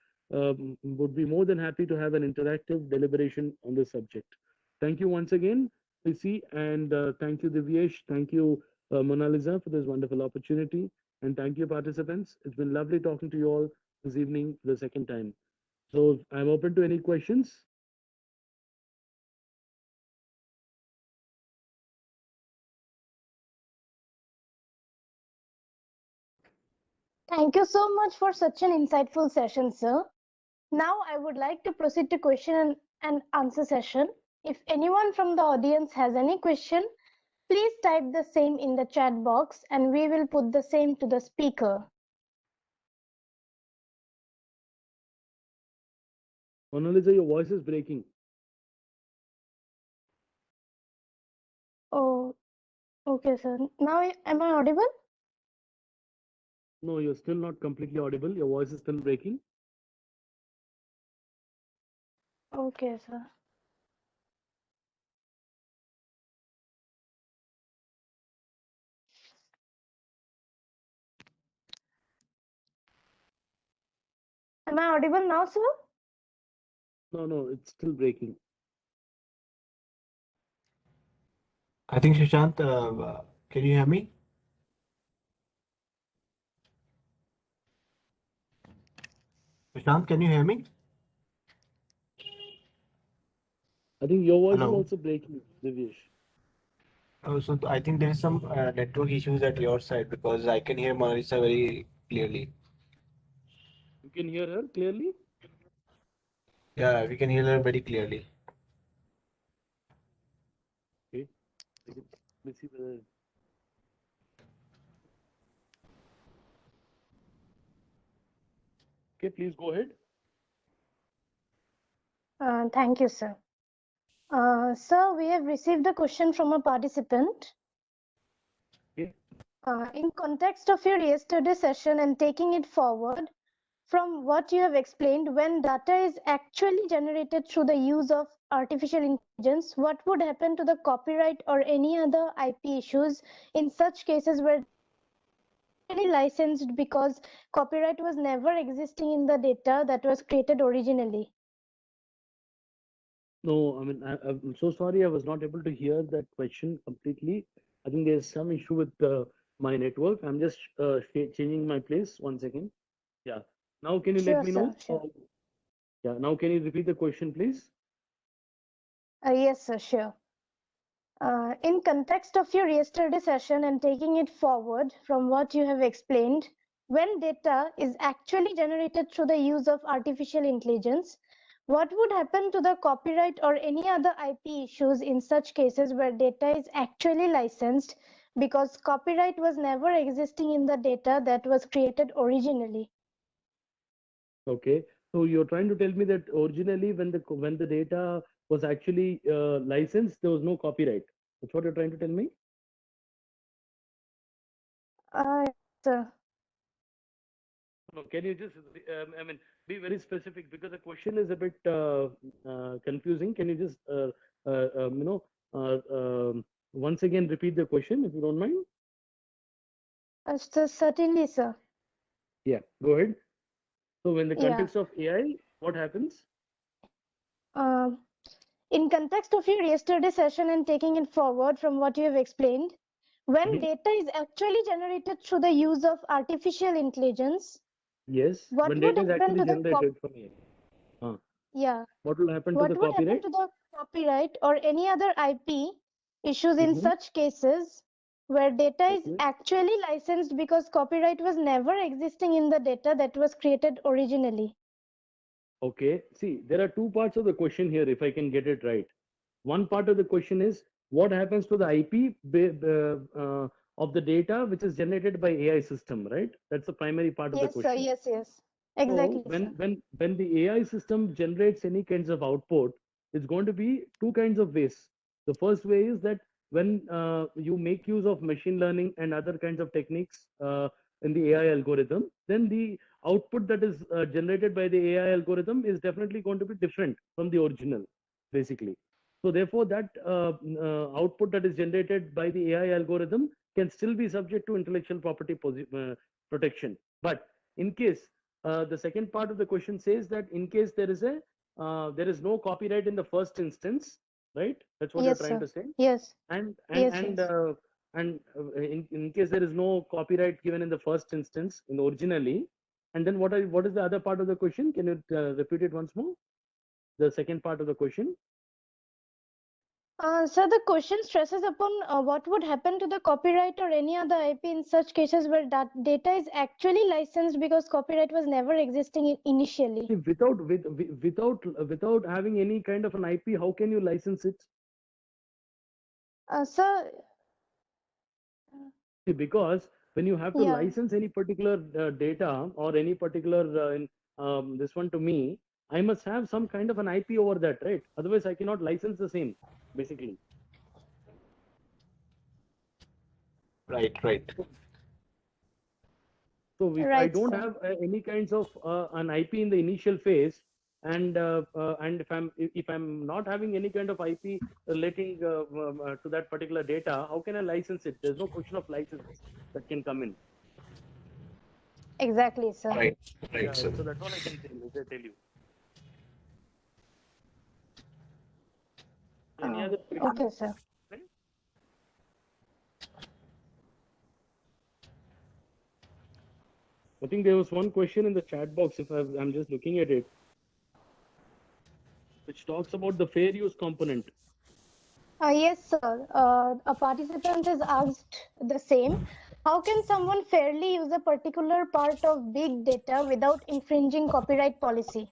would be more than happy to have an interactive deliberation on this subject. Thank you once again, PC, and thank you, Divyesh. Thank you, Mona Lisa, for this wonderful opportunity, and thank you, participants. It's been lovely talking to you all this evening for the second time. So I'm open to any questions. Thank you so much for such an insightful session, sir. Now I would like to proceed to question and answer session. If anyone from the audience has any question, please type the same in the chat box and we will put the same to the speaker. Mona Lisa, your voice is breaking. Oh, okay, sir. Now am I audible? No, you're still not completely audible. Your voice is still breaking. Okay, sir. Am I audible now, sir? No, it's still breaking. I think Shashant, can you hear me? Shashant, can you hear me? I think your voice is Hello. also breaking, Divyesh. Oh, so I think there is some network issues at your side because I can hear Marisa very clearly. You can hear her clearly? Yeah, we can hear her very clearly. Okay. Let's see whether. Okay, please go ahead. Thank you, sir. Sir, we have received a question from a participant. Okay. In context of your yesterday session and taking it forward, from what you have explained, when data is actually generated through the use of artificial intelligence, what would happen to the copyright or any other IP issues in such cases where licensed because copyright was never existing in the data that was created originally? No, I mean, I'm so sorry I was not able to hear that question completely. I think there's some issue with my network. I'm just changing my place. 1 second. Yeah. Now can you let Sure, me sir. know? Sure. Yeah. Now can you repeat the question, please? Yes, sir. Sure. In context of your yesterday session and taking it forward from what you have explained, when data is actually generated through the use of artificial intelligence, what would happen to the copyright or any other IP issues in such cases where data is actually licensed because copyright was never existing in the data that was created originally? Okay. So you're trying to tell me that originally when the data was actually licensed, there was no copyright. That's what you're trying to tell me? Sir. No, can you just, I mean, be very specific because the question is a bit confusing. Can you just, you know, once again repeat the question if you don't mind? Certainly, sir. Yeah, go ahead. So, in the Yeah. context of AI, what happens? Uh, in context of your yesterday session and taking it forward from what you have explained, when data is actually generated through the use of artificial intelligence, Yes, what when would data is happen actually to the generated from AI. yeah, What will happen to what the would happen copyright? to the copyright or any other IP issues in Mm-hmm. such cases where data is Okay. actually licensed because copyright was never existing in the data that was created originally? Okay. See, there are two parts of the question here, if I can get it right. One part of the question is what happens to the IP of the data which is generated by AI system, right? That's the primary part of the Yes, sir. question. Yes, yes. So Exactly, when sir. when when the AI system generates any kinds of output, it's going to be two kinds of ways. The first way is that when you make use of machine learning and other kinds of techniques in the AI algorithm, then the output that is generated by the AI algorithm is definitely going to be different from the original, basically. So therefore, that output that is generated by the AI algorithm can still be subject to intellectual property protection. But in case the second part of the question says that in case there is no copyright in the first instance, right? That's what you're Yes, trying sir. to say. Yes. And and Yes, and yes. uh, and in case there is no copyright given in the first instance in originally, and then what is the other part of the question? Can you repeat it once more? The second part of the question. So the question stresses upon what would happen to the copyright or any other IP in such cases where that data is actually licensed because copyright was never existing initially. See, without having any kind of an IP, how can you license it? So See, because when you have to yeah, license any particular data or any particular this one to me, I must have some kind of an IP over that, right? Otherwise, I cannot license the same, basically. Right, right. So if I right, don't sir. have any kinds of an IP in the initial phase, and if I'm not having any kind of IP relating to that particular data, how can I license it? There's no question of license that can come in. Exactly, sir. Right, right, Yeah, sir. so that's all I can tell you. Any other question? Okay, sir. I think there was one question in the chat box, if I'm just looking at it, which talks about the fair use component. Yes, sir. A participant is asked the same. How can someone fairly use a particular part of big data without infringing copyright policy?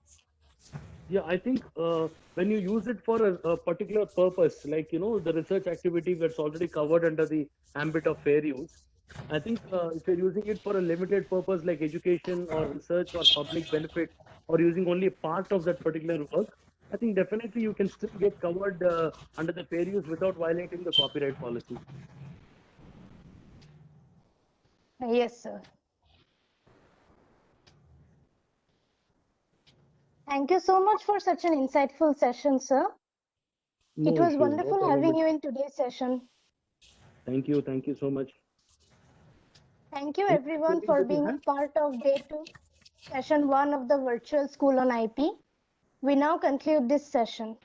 Yeah, I think when you use it for a particular purpose, like, the research activity that's already covered under the ambit of fair use, I think if you're using it for a limited purpose like education or research or public benefit, or using only part of that particular work, I think definitely you can still get covered under the fair use without violating the copyright policy. Yes, sir. Thank you so much for such an insightful session, sir. No It was issue, no wonderful problem. having you in today's session. Thank you so much. Thank you Any everyone queries for that you being have? a part of day 2, session 1 of the virtual school on IP. We now conclude this session.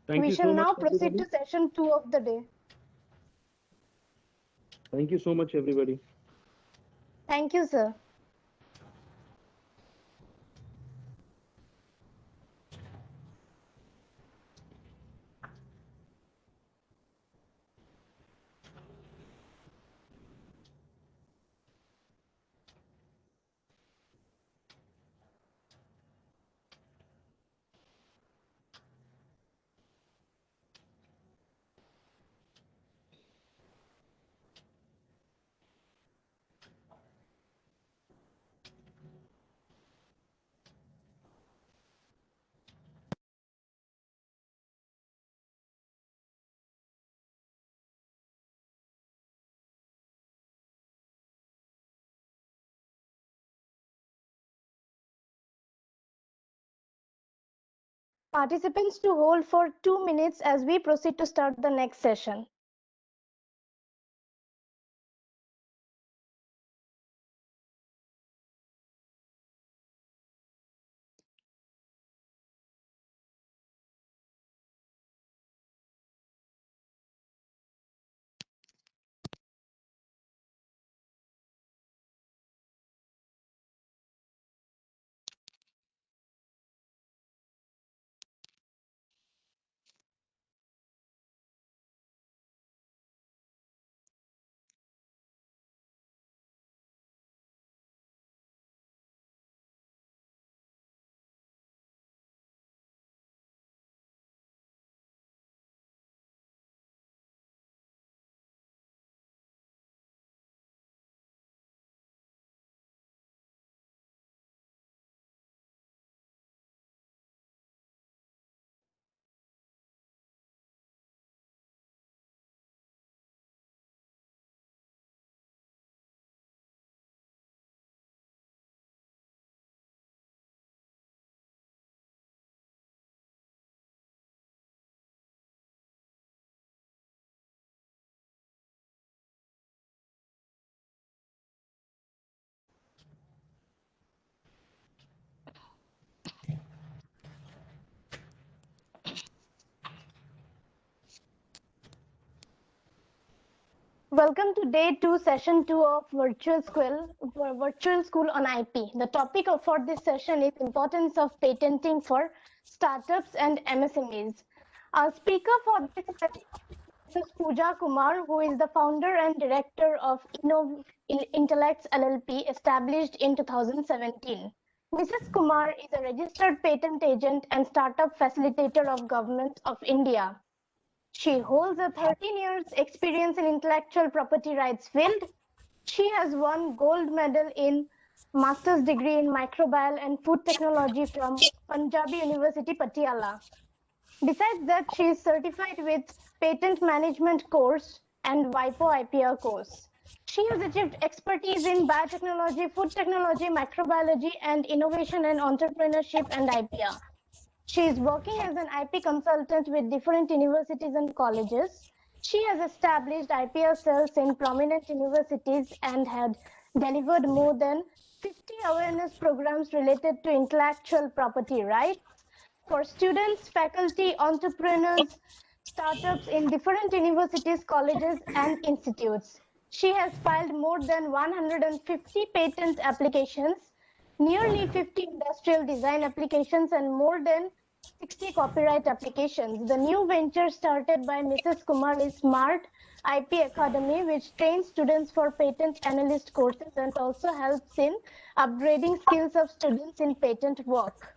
Thank We you shall so much, now proceed everybody. to session 2 of the day. Thank you so much, everybody. Thank you, sir. Participants to hold for 2 minutes as we proceed to start the next session. Welcome to day 2, session 2 of virtual school on IP. The topic for this session is importance of patenting for startups and MSMEs. Our speaker for this session is Mrs. Pooja Kumar, who is the founder and director of Intellects LLP, established in 2017. Mrs. Kumar is a registered patent agent and startup facilitator of Government of India. She holds a 13 years experience in intellectual property rights field. She has won gold medal in master's degree in microbial and food technology from Punjabi University, Patiala. Besides that, she is certified with patent management course and WIPO IPR course. She has achieved expertise in biotechnology, food technology, microbiology, and innovation and entrepreneurship and IPR. She is working as an IP consultant with different universities and colleges. She has established IPR cells in prominent universities and had delivered more than 50 awareness programs related to intellectual property rights for students, faculty, entrepreneurs, startups in different universities, colleges, and institutes. She has filed more than 150 patent applications, nearly 50 industrial design applications, and more than 60 copyright applications. The new venture started by Mrs. Kumar is Smart IP Academy, which trains students for patent analyst courses and also helps in upgrading skills of students in patent work.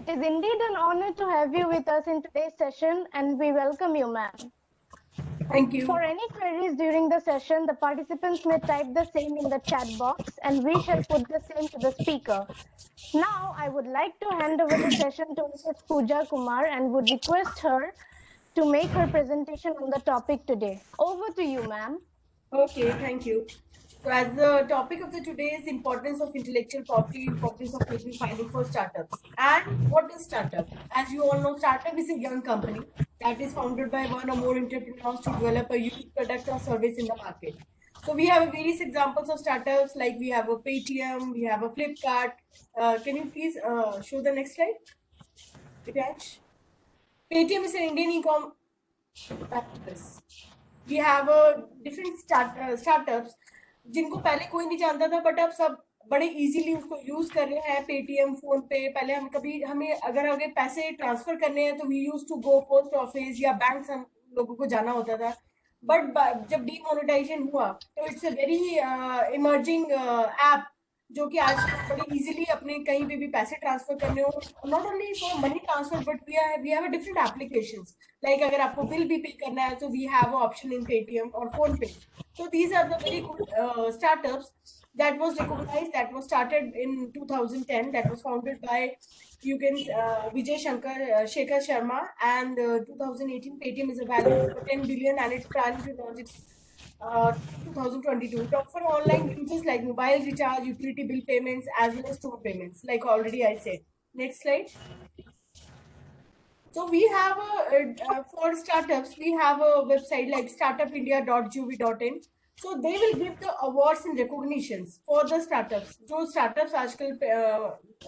It is indeed an honor to have you with us in today's session, and we welcome you, ma'am. Thank you. For any queries during the session, the participants may type the same in the chat box, and we shall put the same to the speaker. Now, I would like to hand over the session to Mrs. Pooja Kumar and would request her to make her presentation on the topic today. Over to you, ma'am. Okay, thank you. So as the topic of the today's importance of intellectual property, importance of patent filing for startups. And what is startup? As you all know, startup is a young company that is founded by one or more entrepreneurs to develop a unique product or service in the market. So we have various examples of startups, like we have a Paytm, we have a Flipkart. Can you please show the next slide? Dipansh? Paytm is an Indian e-com activist. We have different startups जिनको पहले कोई नहीं जानता था, but अब सब बड़े easily उसको यूज कर रहे हैं. पेटीएम, फोन पे. पहले हम कभी हमें अगर आगे पैसे ट्रांसफर करने हैं तो we use to go post office या बैंक, हम लोगों को जाना होता था. बट जब डीमोनेटाइजेशन हुआ तो it's a very emerging app जो कि आज बड़ी इजीली अपने कहीं पे भी पैसे ट्रांसफर करने हो, not only for money transfer but we have different applications. Like अगर आपको बिल भी पे करना है तो we have option in Paytm और PhonePe. So these are the very good startups that was recognized, that was started in 2010, that was founded by Vijay Shekhar Sharma, and 2018 Paytm is a value of 10 billion and it's planning to launch its 2022. It offer online uses like mobile recharge, utility bill payments, as well as store payments, like already I said. Next slide. So we have for startups, we have a website like startupindia.gov.in. So they will give the awards and recognitions for the startups. जो startups आजकल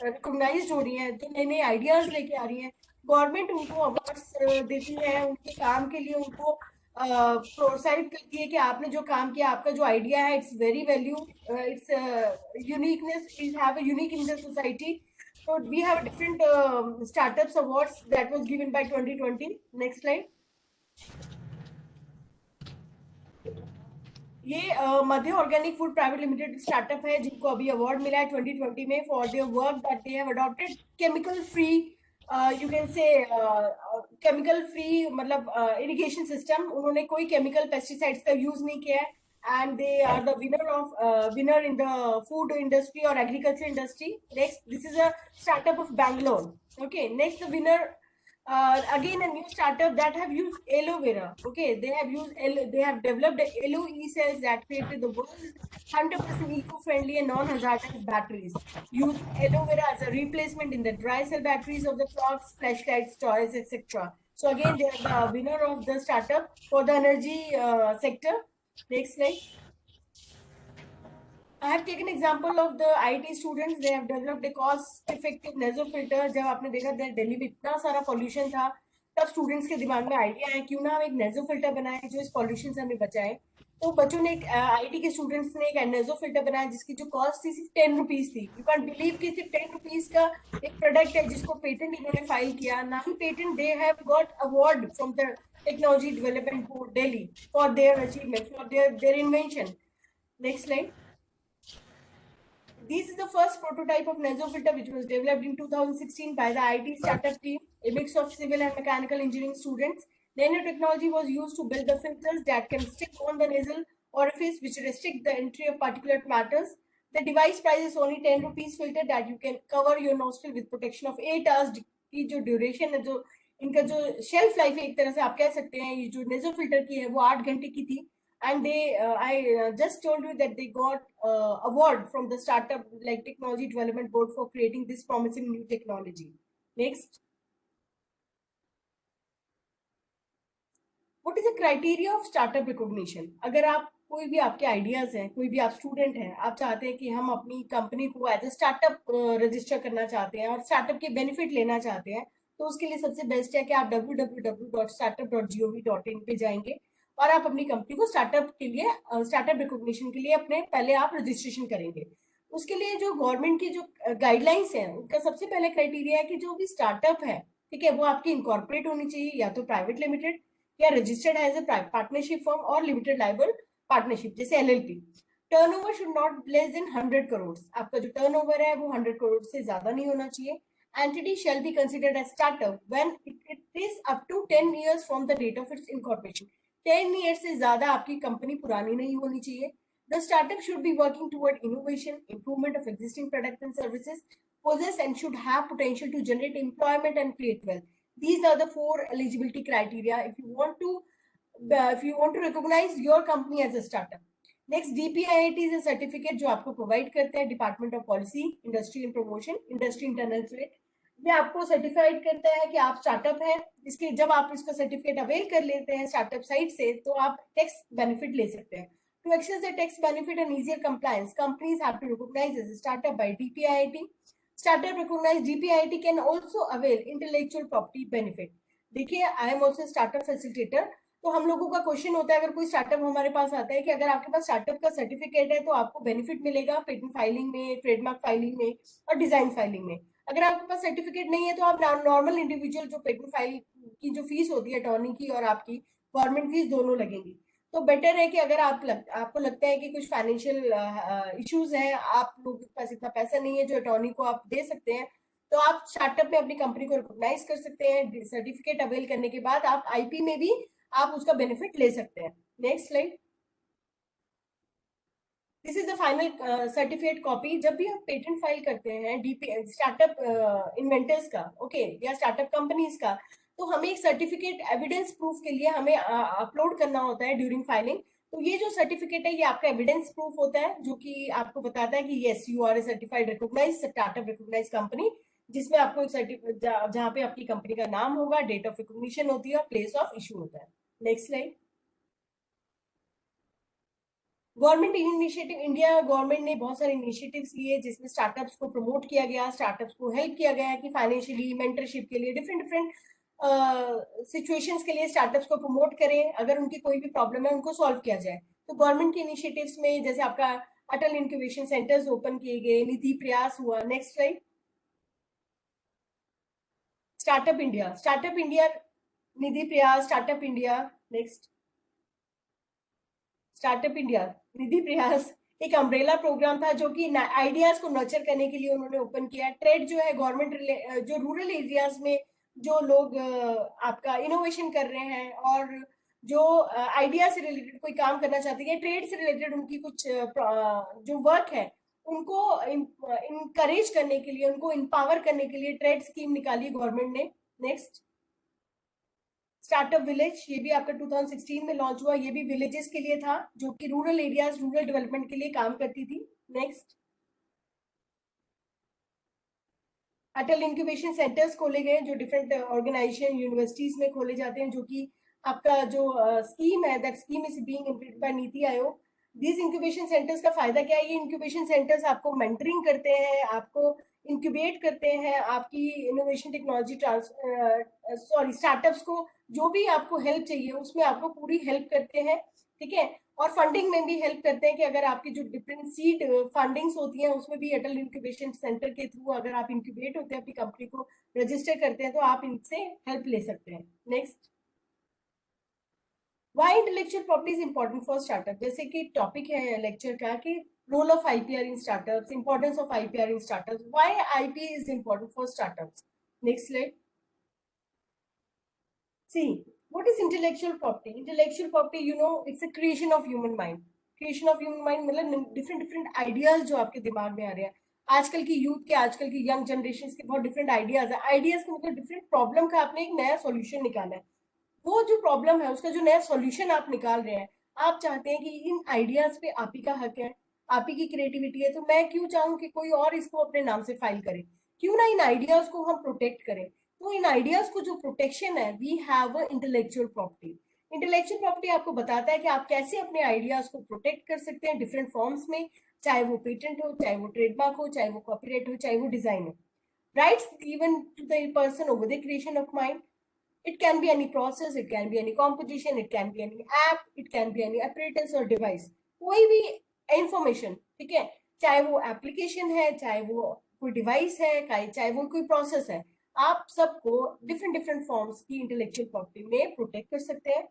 recognized हो रही हैं, जो नए नए ideas लेके आ रही हैं, गवर्नमेंट उनको अवार्ड्स देती है, उनके काम के लिए उनको प्रोत्साहित करती है कि आपने जो काम किया, आपका जो आइडिया है, it's very value, it's uniqueness, it have a unique in the society. So we have different startups awards that was given by 2020. Next slide. ये Madhya organic food private limited startup है जिनको अभी अवार्ड मिला है 2020 में for their work that they have adopted chemical free, you can say chemical free, मतलब irrigation system. उन्होंने कोई केमिकल पेस्टिसाइड्स का यूज नहीं किया है, and they are the winner in the food industry or agriculture industry. Next, this is a startup of Bangalore. Okay, next the winner, again a new startup that have used aloe vera. Okay, they have developed aloe cells that created the world 100% eco-friendly and non-hazardous batteries. Use aloe vera as a replacement in the dry cell batteries of the clocks, flashlights, toys, etc. So again, they are the winner of the startup for the energy sector. Next slide. I have taken example of the IT students. They have developed a cost-effective naso filter. जब आपने देखा दिल्ली में इतना सारा pollution था, तब students के दिमाग में idea है क्यों ना हम एक naso filter बनाएं जो इस pollution से हमें बचाए. तो बच्चों ने IT के students ने एक naso filter बनाया जिसकी जो cost थी सिर्फ 10 rupees थी. You can't believe कि सिर्फ 10 rupees का एक product है जिसको patent इन्होंने file किया. ना ही patent, they have got award from the Technology Development Board Delhi for their achievement, for their invention. Next slide. This is the first prototype of naso filter which was developed in 2016 by the IT startup team, a mix of civil and mechanical engineering students. Nanotechnology was used to build the filters that can stick on the nasal orifice, which restrict the entry of particulate matters. The device price is only 10 rupees filter that you can cover your nostril with protection of 8 hours की जो duration है, जो इनका जो shelf life है, एक तरह से आप कह सकते हैं ये जो nasal filter की है वो 8 घंटे की थी. And I just told you that they got award from the startup like Technology Development Board for creating this promising new technology. Next. What is the criteria of startup recognition? अगर आप कोई भी आपके आइडियाज हैं, कोई भी आप student हैं, आप चाहते हैं कि हम अपनी कंपनी को एज ए स्टार्टअप रजिस्टर करना चाहते हैं और स्टार्टअप के बेनिफिट लेना चाहते हैं, तो उसके लिए सबसे बेस्ट है कि आप www.startup.gov.in पे जाएंगे और आप अपनी कंपनी को स्टार्टअप के लिए स्टार्टअप रिकॉग्निशन के लिए अपने पहले आप रजिस्ट्रेशन करेंगे. उसके लिए जो गवर्नमेंट की जो गाइडलाइंस हैं उनका सबसे पहले क्राइटेरिया है कि जो भी स्टार्टअप है, ठीक है, वो आपकी इनकॉर्पोरेट होनी चाहिए या तो प्राइवेट लिमिटेड या registered as a partnership firm और लिमिटेड लाइबल पार्टनरशिप जैसे LLP. Turnover should not less than 100 crore. आपका जो टर्नओवर है वो 100 करोड़ से ज्यादा नहीं होना चाहिए. Entity shall be considered as startup when it is up to 10 years from the date of its incorporation. 10 years से ज्यादा आपकी कंपनी पुरानी नहीं होनी चाहिए. The startup should be working toward innovation, improvement of existing products and services, possess and should have potential to generate employment and create wealth. These are the 4 eligibility criteria if you want to recognize your company as a startup. Next DPIIT is a certificate जो आपको provide करता है department of policy industry and promotion industry internal trade. ये आपको certified करता है कि आप स्टार्टअप है। इसके जब आप इसका सर्टिफिकेट अवेल कर लेते हैं स्टार्टअप साइट से तो आप टैक्स बेनिफिट ले सकते हैं। To access the tax benefit and easier compliance companies have to recognise as startup by DPIIT। Startup recognise DPIIT can also avail intellectual property benefit. देखिए I am also startup facilitator, तो हम लोगों का question होता है अगर कोई startup हमारे पास आता है कि अगर आपके पास स्टार्टअप का सर्टिफिकेट है तो आपको बेनिफिट मिलेगा पेटेंट फाइलिंग में, ट्रेडमार्क फाइलिंग में और डिजाइन फाइलिंग में। अगर आपके पास सर्टिफिकेट नहीं है तो आप नॉर्मल इंडिविजुअल जो पेटेंट फाइल की जो फीस होती है अटॉर्नी की और आपकी गवर्नमेंट फीस दोनों लगेंगी। तो बेटर है कि अगर आपको लगता है कि कुछ फाइनेंशियल इश्यूज है, आप लोगों के पास इतना पैसा नहीं है जो अटॉर्नी को आप दे सकते हैं, तो आप स्टार्टअप में अपनी कंपनी को रिकॉग्नाइज कर सकते हैं। सर्टिफिकेट अवेल करने के बाद आप आईपी में भी आप उसका बेनिफिट ले सकते हैं। Next slide. This is the final certificate copy. जब भी हम पेटेंट फाइल करते हैं डीपी स्टार्टअप इन्वेंटर्स का ओके या स्टार्टअप कंपनीज का, तो हमें एक सर्टिफिकेट एविडेंस प्रूफ के लिए हमें अपलोड करना होता है ड्यूरिंग फाइलिंग। तो ये जो सर्टिफिकेट है ये आपका एविडेंस प्रूफ होता है जो कि आपको बताता है कि yes you are a certified recognise startup recognise company, जिसमें आपको एक सर्टिफिकेट जहाँ पे आपकी कंपनी का नाम होगा, डेट ऑफ रिकॉग्निशन होती है और प्लेस ऑफ इशू होता है। Next slide. Government initiative, India government ने बहुत सारे इनिशिएटिव्स लिए जिसमें स्टार्टअप्स को प्रमोट किया गया, स्टार्टअप्स को हेल्प किया गया कि फाइनेंशियली मेंटरशिप के लिए डिफरेंट डिफरेंट सिचुएशंस के लिए स्टार्टअप्स को प्रमोट करें, अगर उनकी कोई भी प्रॉब्लम है उनको सॉल्व किया जाए। तो गवर्नमेंट के इनिशिएटिव्स में जैसे आपका अटल इंक्यूबेशन सेंटर्स ओपन किए गए, निधि प्रयास हुआ। Next slide. Startup India, Nidhi Prayas, startup India. Next. Startup India Nidhi Prayas एक अम्ब्रेला प्रोग्राम था जो कि आइडियाज को नर्चर करने के लिए उन्होंने ओपन किया। ट्रेड जो है गवर्नमेंट जो रूरल एरियाज में जो लोग आपका इनोवेशन कर रहे हैं और जो आइडिया से रिलेटेड कोई काम करना चाहते हैं, ट्रेड से रिलेटेड उनकी कुछ जो वर्क है उनको इनकरेज करने के लिए, उनको इम्पावर करने के लिए ट्रेड स्कीम निकाली गवर्नमेंट ने। नेक्स्ट। स्टार्टअप विलेज, ये भी आपका 2016 में लॉन्च हुआ। ये भी विलेजेस के लिए था जो कि रूरल एरियाज, रूरल डेवलपमेंट के लिए काम करती थी। नेक्स्ट। अटल इंक्यूबेशन सेंटर्स खोले गए जो डिफरेंट ऑर्गेनाइजेशन यूनिवर्सिटीज में खोले जाते हैं, जो कि आपका जो स्कीम है that scheme is being implemented by NITI Aayog. This incubation centres का फायदा क्या है? ये इंक्यूबेशन सेंटर्स आपको मेंटरिंग करते हैं, आपको इंक्यूबेट करते हैं, आपकी इनोवेशन टेक्नोलॉजी स्टार्टअप्स को जो भी आपको हेल्प चाहिए उसमें आपको पूरी हेल्प करते हैं। ठीक है। और फंडिंग में भी हेल्प करते हैं कि अगर आपकी जो डिफरेंट सीड फंडिंग्स होती हैं उसमें भी अटल इंक्यूबेशन सेंटर के थ्रू अगर आप इंक्यूबेट होते हैं, अपनी कंपनी को रजिस्टर करते हैं, तो आप इनसे हेल्प ले सकते हैं। Next. Why intellectual property is important for startup, जैसे कि टॉपिक है लेक्चर का कि role of IPR in startups, importance of IPR in startups, why IP is important for startups. Next slide. See, what is intellectual property? Intellectual property, you know, it's a creation of human mind. Creation of human mind मतलब different different ideas जो आपके दिमाग में आ रहे हैं। आजकल की youth के, आजकल की यंग जनरेशन के बहुत डिफरेंट आइडियाज है। आइडियाज का मतलब डिफरेंट प्रॉब्लम का आपने एक नया सॉल्यूशन निकाला है। वो जो प्रॉब्लम है उसका जो नया सॉल्यूशन आप निकाल रहे हैं, आप चाहते हैं कि इन आइडियाज पे आप ही का हक है, आप ही की क्रिएटिविटी है, तो मैं क्यों चाहूँ कि कोई और इसको अपने नाम से फाइल करे? क्यों ना इन आइडियाज को हम प्रोटेक्ट करें? तो इन आइडियाज को जो प्रोटेक्शन है, we have intellectual property. Intellectual property आपको बताता है कि आप कैसे अपने आइडियाज को प्रोटेक्ट कर सकते हैं डिफरेंट फॉर्म्स में, चाहे वो पेटेंट हो, चाहे वो ट्रेडमार्क हो, चाहे वो कॉपीराइट हो, चाहे वो डिजाइन हो। Rights given to the person over the creation of mind. It can be any process, it can be any composition, it can be any app, it can be any apparatus or device. कोई भी information, ठीक है, चाहे वो application है, चाहे वो कोई डिवाइस है, चाहे वो कोई प्रोसेस है, आप सबको डिफरेंट डिफरेंट फॉर्म्स की इंटेलेक्चुअल प्रॉपर्टी में प्रोटेक्ट कर सकते हैं।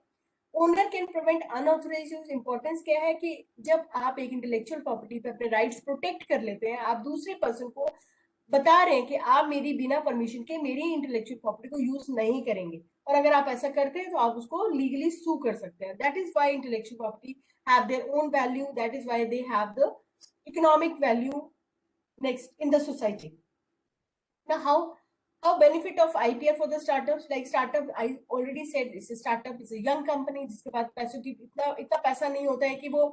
Owner can prevent unauthorised use. Importance क्या है कि जब आप एक इंटेलेक्चुअल प्रॉपर्टी पे अपने राइट्स प्रोटेक्ट कर लेते हैं, आप दूसरे पर्सन को बता रहे हैं कि आप मेरी बिना परमिशन के मेरी इंटेलेक्चुअल प्रॉपर्टी को यूज नहीं करेंगे, और अगर आप ऐसा करते हैं तो आप उसको लीगली सू कर सकते हैं। That is why intellectual property have their own value, that is why they have the economic value next in the society. Now, how benefit of IPR for the startups? Like startup, I already said, this startup is a young company जिसके पास पैसों की इतना पैसा नहीं होता है कि वो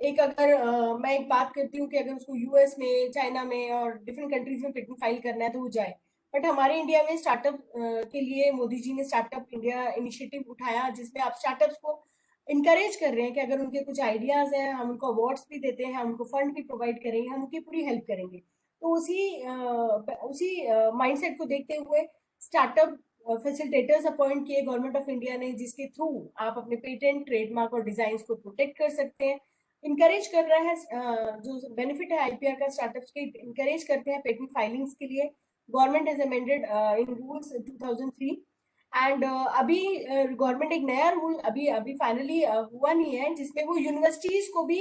एक अगर मैं एक बात करती हूँ कि अगर उसको यूएस में, चाइना में और डिफरेंट कंट्रीज में पेटेंट फाइल करना है तो वो जाए। बट हमारे इंडिया में स्टार्टअप के लिए मोदी जी ने स्टार्टअप इंडिया इनिशिएटिव उठाया, जिसमें आप स्टार्टअप्स को इनकरेज कर रहे हैं कि अगर उनके कुछ आइडियाज हैं, हम उनको अवार्ड्स भी देते हैं, हम उनको फंड भी प्रोवाइड करेंगे, हम उनकी पूरी हेल्प करेंगे। तो उसी माइंडसेट को देखते हुए स्टार्टअप फैसिलिटेटर्स अपॉइंट किए गवर्नमेंट ऑफ इंडिया ने, जिसके थ्रू आप अपने पेटेंट, ट्रेडमार्क और डिजाइन को प्रोटेक्ट कर सकते हैं। इनकरेज कर रहा है, जो बेनिफिट है आईपीआर का स्टार्टअप्स के, इनकरेज करते हैं पेटेंट फाइलिंग्स के लिए। Government has amended in rules 2003 and अभी गवर्नमेंट एक नया रूल अभी अभी फाइनली हुआ नहीं है, जिसमें वो यूनिवर्सिटीज को भी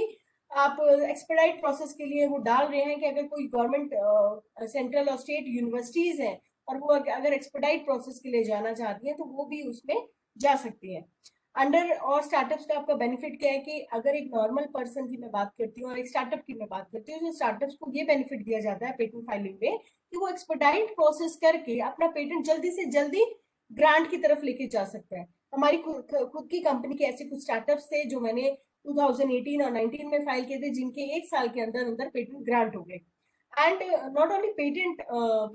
आप एक्सपेडाइट प्रोसेस के लिए वो डाल रहे हैं कि अगर कोई गवर्नमेंट सेंट्रल और स्टेट यूनिवर्सिटीज हैं और वो अगर एक्सपेडाइट प्रोसेस के लिए जाना चाहती है तो वो भी उसमें जा सकती है अंडर। और स्टार्टअप्स का आपका बेनिफिट क्या है कि अगर एक नॉर्मल पर्सन की मैं बात करती हूँ और एक स्टार्टअप की मैं बात करती हूँ, तो स्टार्टअप्स को ये बेनिफिट दिया जाता है पेटेंट फाइलिंग में कि वो एक्सपेडाइट प्रोसेस करके अपना पेटेंट जल्दी से जल्दी ग्रांट की तरफ लेके जा सकता है। हमारी खुद की कंपनी के ऐसे कुछ स्टार्टअप्स थे जो मैंने 2018 और 19 में फाइल किए थे, जिनके एक साल के अंदर अंदर पेटेंट ग्रांट हो गए। And not only patent,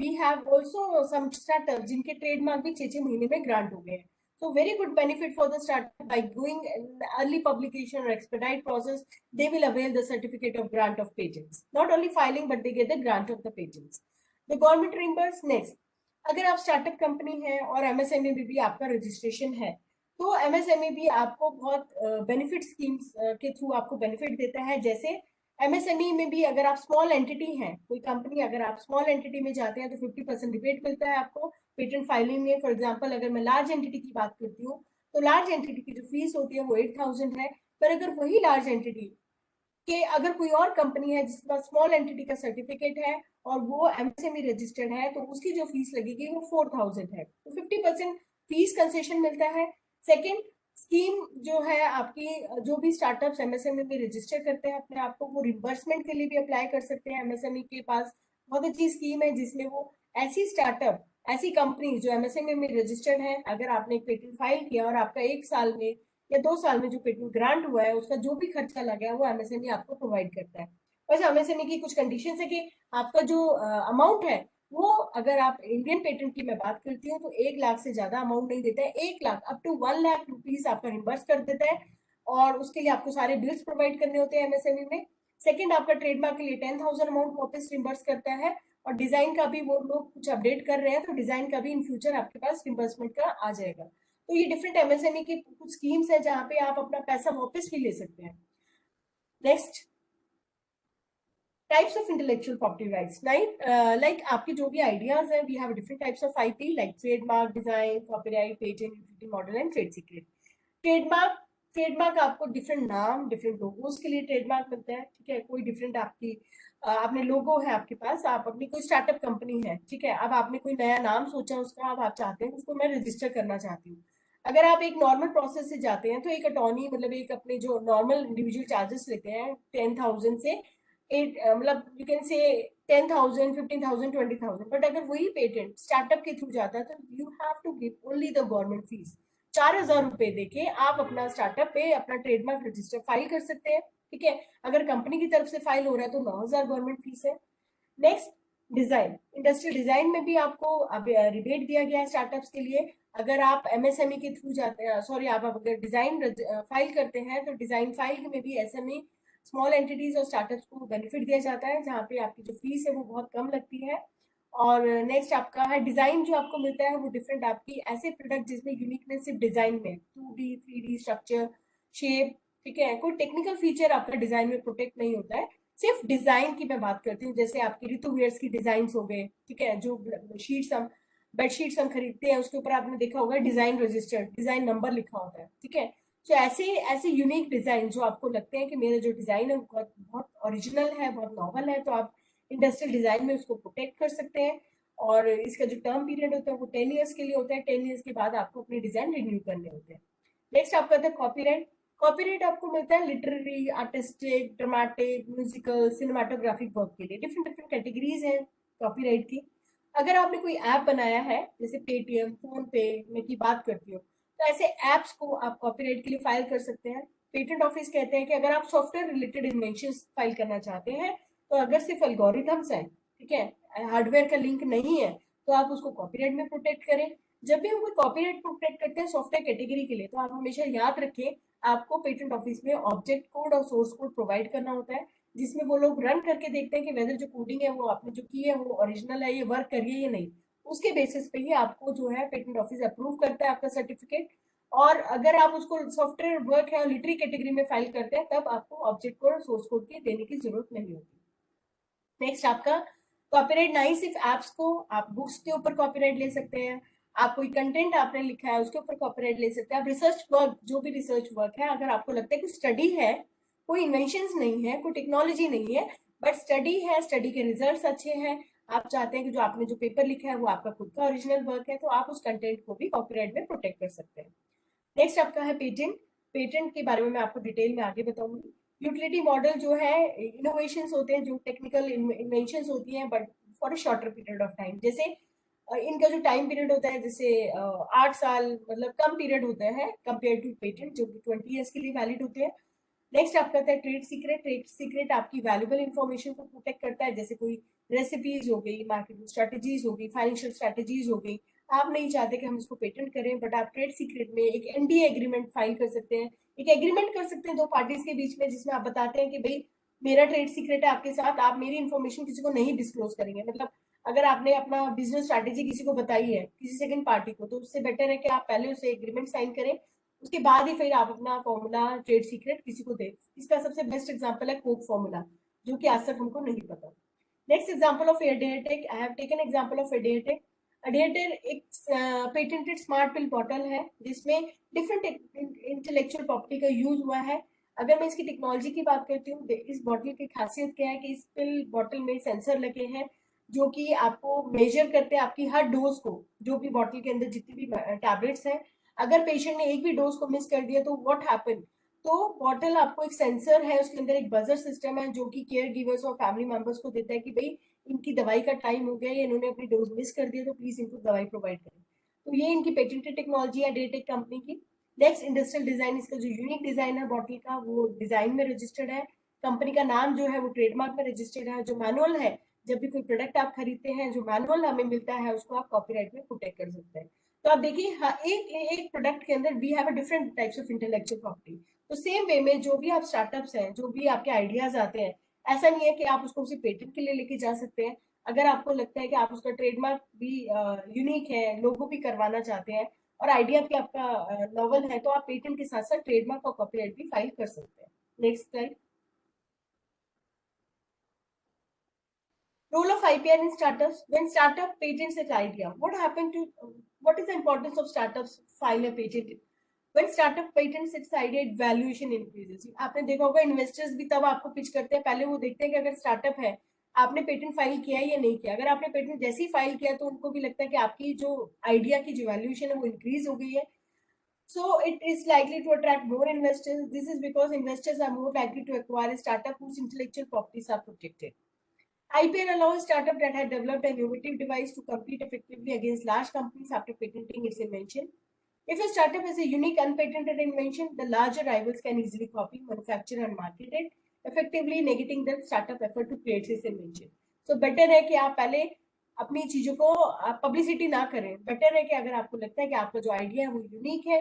we have also some startup जिनके ट्रेडमार्क भी 6-6 महीने में ग्रांट हो गए हैं। So very good benefit for the startup by going in early publication or expedite process. They will avail the certificate of grant of patents. Not only filing, but they get the grant of the patents. The government reimburse next. अगर आप startup company है और MSME में भी आपका registration है, तो MSME भी आपको बहुत बेनिफिट स्कीम्स के थ्रू आपको बेनिफिट देता है। जैसे एमएसएमई में भी अगर आप स्मॉल एंटिटी हैं, कोई कंपनी अगर आप स्मॉल एंटिटी में जाते हैं तो 50% रिबेट मिलता है आपको पेटेंट फाइलिंग में। फॉर एग्जांपल अगर मैं लार्ज एंटिटी की बात करती हूँ तो लार्ज एंटिटी की जो फीस होती है वो 8,000 है। पर अगर वही लार्ज एंटिटी कि अगर कोई और कंपनी है जिसके पास स्मॉल एंटिटी का सर्टिफिकेट है और वो एमएसएमई रजिस्टर्ड है, तो उसकी जो फीस लगेगी वो 4,000 है। तो 50% फीस कंसेशन मिलता है। सेकेंड स्कीम जो है आपकी, जो भी स्टार्टअप्स एमएसएमई में रजिस्टर करते हैं अपने आप को, वो रिम्बर्समेंट के लिए भी अप्लाई कर सकते हैं। एमएसएमई के पास बहुत अच्छी स्कीम है जिसमें वो ऐसी स्टार्टअप, ऐसी कंपनी जो एमएसएमई में रजिस्टर्ड है, अगर आपने एक पेटेंट फाइल किया और आपका 1 साल में या 2 साल में जो पेटेंट ग्रांट हुआ है उसका जो भी खर्चा लगा है वो एमएसएमई आपको प्रोवाइड करता है। वैसे एमएसएमई की कुछ कंडीशन है कि आपका जो अमाउंट है वो, अगर आप इंडियन पेटेंट की मैं बात करती हूँ तो 1 लाख से ज्यादा अमाउंट नहीं देता है। 1 lakh up to 1 lakh rupees आपका रिम्बर्स कर देता है और उसके लिए आपको सारे बिल्स प्रोवाइड करने होते हैं एमएसएमई में। सेकेंड, आपका ट्रेडमार्क के लिए 10,000 अमाउंट वापस रिम्बर्स करता है। और डिजाइन का भी वो लोग कुछ अपडेट कर रहे हैं, तो डिजाइन का भी इन फ्यूचर आपके पास रिम्बर्समेंट का आ जाएगा। तो ये डिफरेंट एमएसएमई की कुछ स्कीम्स है जहां पे आप अपना पैसा वापस भी ले सकते हैं। Next, types of intellectual property rights. Like आपके जो भी आइडियाज हैं, we have different types of IP like trademark, design, copyright, patent, utility model and trade secret. Trademark आपको डिफरेंट नाम, डिफरेंट लोगोस के लिए ट्रेडमार्क मिलता है, ठीक है। कोई डिफरेंट आपकी आपने लोगो है आपके पास, आप अपनी कोई स्टार्टअप कंपनी है, ठीक है, अब आपने कोई नया नाम सोचा उसका, अब आप चाहते हैं उसको मैं रजिस्टर करना चाहती हूँ। अगर आप एक नॉर्मल प्रोसेस से जाते हैं तो एक अटॉर्नी, मतलब एक अपने जो नॉर्मल इंडिविजुअल चार्जेस लेते हैं 10,000 से 8, मतलब यू कैन से 10,000, 15,000, 20,000। बट अगर वही पेटेंट स्टार्टअप के थ्रू जाता है तो you have to give only the government fees. 4,000 रुपए देके आप अपना स्टार्टअप पे अपना ट्रेडमार्क रजिस्टर फाइल कर सकते हैं, ठीक है। अगर कंपनी की तरफ से फाइल हो रहा है तो 9,000 गवर्नमेंट फीस है। Next, design. इंडस्ट्रियल डिजाइन में भी आपको अब रिबेट दिया गया है स्टार्टअप्स के लिए। अगर आप एमएसएमई के थ्रू जाते हैं, सॉरी, आप अगर डिजाइन फाइल करते हैं तो डिजाइन फाइल में भी एसएमई, स्मॉल एंटिटीज और स्टार्टअप्स को बेनिफिट दिया जाता है, जहाँ पे आपकी जो फीस है वो बहुत कम लगती है। और नेक्स्ट आपका है डिजाइन, जो आपको मिलता है वो डिफरेंट आपकी ऐसे प्रोडक्ट जिसमें यूनिकनेस सिर्फ डिजाइन में, 2D 3D स्ट्रक्चर, शेप, ठीक है, कोई टेक्निकल फीचर आपका डिजाइन में प्रोटेक्ट नहीं होता है। सिर्फ डिजाइन की मैं बात करती हूँ, जैसे आपकी ऋतु वेयर्स की डिजाइन हो गए, ठीक है, जो शीट्स हम बेडशीट्स हम खरीदते हैं उसके ऊपर आपने देखा होगा डिजाइन रजिस्टर्ड, डिजाइन नंबर लिखा होता है, ठीक है। तो ऐसे ऐसे यूनिक डिजाइन जो आपको लगते हैं कि मेरा जो डिजाइन है बहुत बहुत ओरिजिनल है, बहुत नॉवल है, तो आप इंडस्ट्रियल डिजाइन में उसको प्रोटेक्ट कर सकते हैं। और इसका जो टर्म पीरियड होता है वो 10 ईयर्स के लिए होता है। 10 ईयर्स के बाद आपको अपने डिजाइन रिन्यू करने होते हैं। नेक्स्ट आपका था कॉपीराइट। कॉपीराइट आपको मिलता है literary, artistic, dramatic, musical, cinematographic work के लिए। डिफरेंट डिफरेंट कैटेगरीज हैं कॉपीराइट की। अगर आपने कोई ऐप बनाया है, जैसे पेटीएम, फोन पे में की बात करती हूँ, तो ऐसे ऐप्स को आप कॉपीराइट के लिए फाइल कर सकते हैं, पेटेंट ऑफिस कहते हैं कि अगर आप सॉफ्टवेयर रिलेटेड इन्वेंशन फाइल करना चाहते हैं तो अगर सिर्फ एल्गोरिथम्स हैं, ठीक है, हार्डवेयर का लिंक नहीं है, तो आप उसको कॉपीराइट में प्रोटेक्ट करें। जब भी हम कोई कॉपीराइट प्रोटेक्ट करते हैं सॉफ्टवेयर कैटेगरी के लिए, तो आप हमेशा याद रखें आपको पेटेंट ऑफिस में ऑब्जेक्ट कोड और सोर्स कोड प्रोवाइड करना होता है, जिसमें वो लोग रन करके देखते हैं कि वेदर जो कोडिंग है वो आपने जो की है वो ओरिजिनल है, ये वर्क कर रही है या नहीं। उसके बेसिस पे ही आपको जो है पेटेंट ऑफिस अप्रूव करता है आपका सर्टिफिकेट। और अगर आप उसको सॉफ्टवेयर वर्क है और लिटरी कैटेगरी में फाइल करते हैं तब आपको ऑब्जेक्ट कोड और सोर्स कोड की देने की जरूरत नहीं होती। नेक्स्ट आपका कॉपीराइट नहीं सिर्फ एप्स को, आप बुक्स के ऊपर कॉपीराइट ले सकते हैं, आप कोई कंटेंट आपने लिखा है उसके ऊपर कॉपीराइट ले सकते हैं, आप रिसर्च वर्क, जो भी रिसर्च वर्क है, अगर आपको लगता है कि स्टडी है, कोई इन्वेंशन नहीं है, कोई टेक्नोलॉजी नहीं है, बट स्टडी है, स्टडी के रिजल्ट्स अच्छे हैं, आप चाहते हैं कि जो आपने जो पेपर लिखा है वो आपका खुद का ओरिजिनल वर्क है, तो आप उस कंटेंट को भी कॉपीराइट में प्रोटेक्ट कर सकते हैं। नेक्स्ट आपका है पेटेंट। पेटेंट के बारे में मैं आपको डिटेल में आगे बताऊंगी। यूटिलिटी मॉडल जो है इनोवेशंस होते हैं, जो टेक्निकल इन्वेंशंस होती हैं but for a shorter period of time. जैसे इनका जो टाइम पीरियड होता है, जैसे 8 साल, मतलब कम पीरियड होता है कंपेयर टू पेटेंट जो कि 20 ईयर्स के लिए वैलिड होते हैं। नेक्स्ट आपका आता है ट्रेड सीक्रेट। ट्रेड सीक्रेट आपकी वैल्यूबल इंफॉर्मेशन को प्रोटेक्ट करता है, जैसे कोई रेसिपीज हो गई, मार्केटिंग स्ट्रेटेजीज हो गई, फाइनेंशियल स्ट्रेटेजीज हो गई। आप नहीं चाहते कि हम इसको पेटेंट करें, बट आप ट्रेड सीक्रेट में एक एनडीए एग्रीमेंट फाइल कर सकते हैं, एक एग्रीमेंट कर सकते हैं दो पार्टीज के बीच में, जिसमें आप बताते हैं कि भाई मेरा ट्रेड सीक्रेट है आपके साथ, आप मेरी इन्फॉर्मेशन किसी को नहीं डिस्क्लोज करेंगे। मतलब अगर आपने अपना बिजनेस स्ट्रैटेजी किसी को बताई है, किसी सेकंड पार्टी को, तो उससे बेटर है कि आप पहले उसे एग्रीमेंट साइन करें, उसके बाद ही फिर आप अपना फॉर्मूला ट्रेड सीक्रेट किसी को दे। इसका सबसे बेस्ट एग्जांपल है कोक फॉर्मूला, जो कि आज तक हमको नहीं पता। Next example of Adiatek, I have taken example of Adiatek. Adiatek एक पेटेंटेड स्मार्ट पिल बॉटल है जिसमें डिफरेंट इंटेलेक्चुअल प्रॉपर्टी का यूज हुआ है। अगर मैं इसकी टेक्नोलॉजी की बात करती हूँ, इस बॉटल की खासियत क्या है कि इस पिल बॉटल में सेंसर लगे हैं जो कि आपको मेजर करते हैं आपकी हर डोज को, जो भी बॉटल के अंदर जितनी भी टैबलेट्स हैं, अगर पेशेंट ने एक भी डोज को मिस कर दिया तो व्हाट हैपन। तो बॉटल आपको एक सेंसर है, उसके अंदर एक बजर सिस्टम है जो कि केयर गिवर्स और फैमिली मेंबर्स को देता है कि भाई इनकी दवाई का टाइम हो गया, या इन्होंने अपनी डोज मिस कर दिया, तो प्लीज इनको दवाई प्रोवाइड करें। तो ये इनकी पेटेंटेड टेक्नोलॉजी है एडियाटेक कंपनी की। नेक्स्ट इंडस्ट्रियल डिजाइन, इसका जो यूनिक डिजाइन है बॉटल का वो डिजाइन में रजिस्टर्ड है, कंपनी का नाम जो है वो ट्रेडमार्क में रजिस्टर्ड है। जो मैनुअल है, जब भी कोई प्रोडक्ट आप खरीदते हैं, जो मैनुअल हमें मिलता है उसको आप कॉपीराइट में प्रोटेक्ट कर सकते हैं। तो आप देखिए, हाँ, एक प्रोडक्ट के अंदर we have a different types of intellectual property. तो सेम वे में जो भी आप स्टार्टअप्स हैं, जो भी आपके आइडियाज आते हैं, ऐसा नहीं है कि आप उसको उसी पेटेंट के लिए लेके जा सकते हैं। अगर आपको लगता है कि आप उसका ट्रेडमार्क भी यूनिक है, लोगो भी करवाना चाहते हैं, और आइडिया भी आपका नॉवल है, तो आप पेटेंट के साथ साथ ट्रेडमार्क और कॉपीराइट भी फाइल कर सकते हैं। Next slide. Role of IPR in startups. When startup patents its idea, what is the importance of startups file a patent? When startup patents its idea, valuation increases. आपने देखा होगा investors भी तब आपको पिच करते हैं, पहले वो देखते हैं कि अगर स्टार्टअप है, आपने पेटेंट फाइल किया है या नहीं किया। अगर आपने पेटेंट जैसे ही फाइल किया तो उनको भी लगता है कि आपकी जो आइडिया की जो वैल्यूएशन है वो इंक्रीज हो गई है। So it is likely to attract more investors. This is because investors are more likely to acquire a startup whose intellectual properties are protected. IPR allows startup that had developed an innovative device to compete effectively against large companies after patenting its invention. If a startup has a unique unpatented invention, the larger rivals can easily copy, manufacture and market it, effectively negating the startup effort to create this invention. So better है कि आप पहले अपनी चीजों को publicity ना करें। Better है कि अगर आपको लगता है कि आपका जो आइडिया है वो यूनिक है,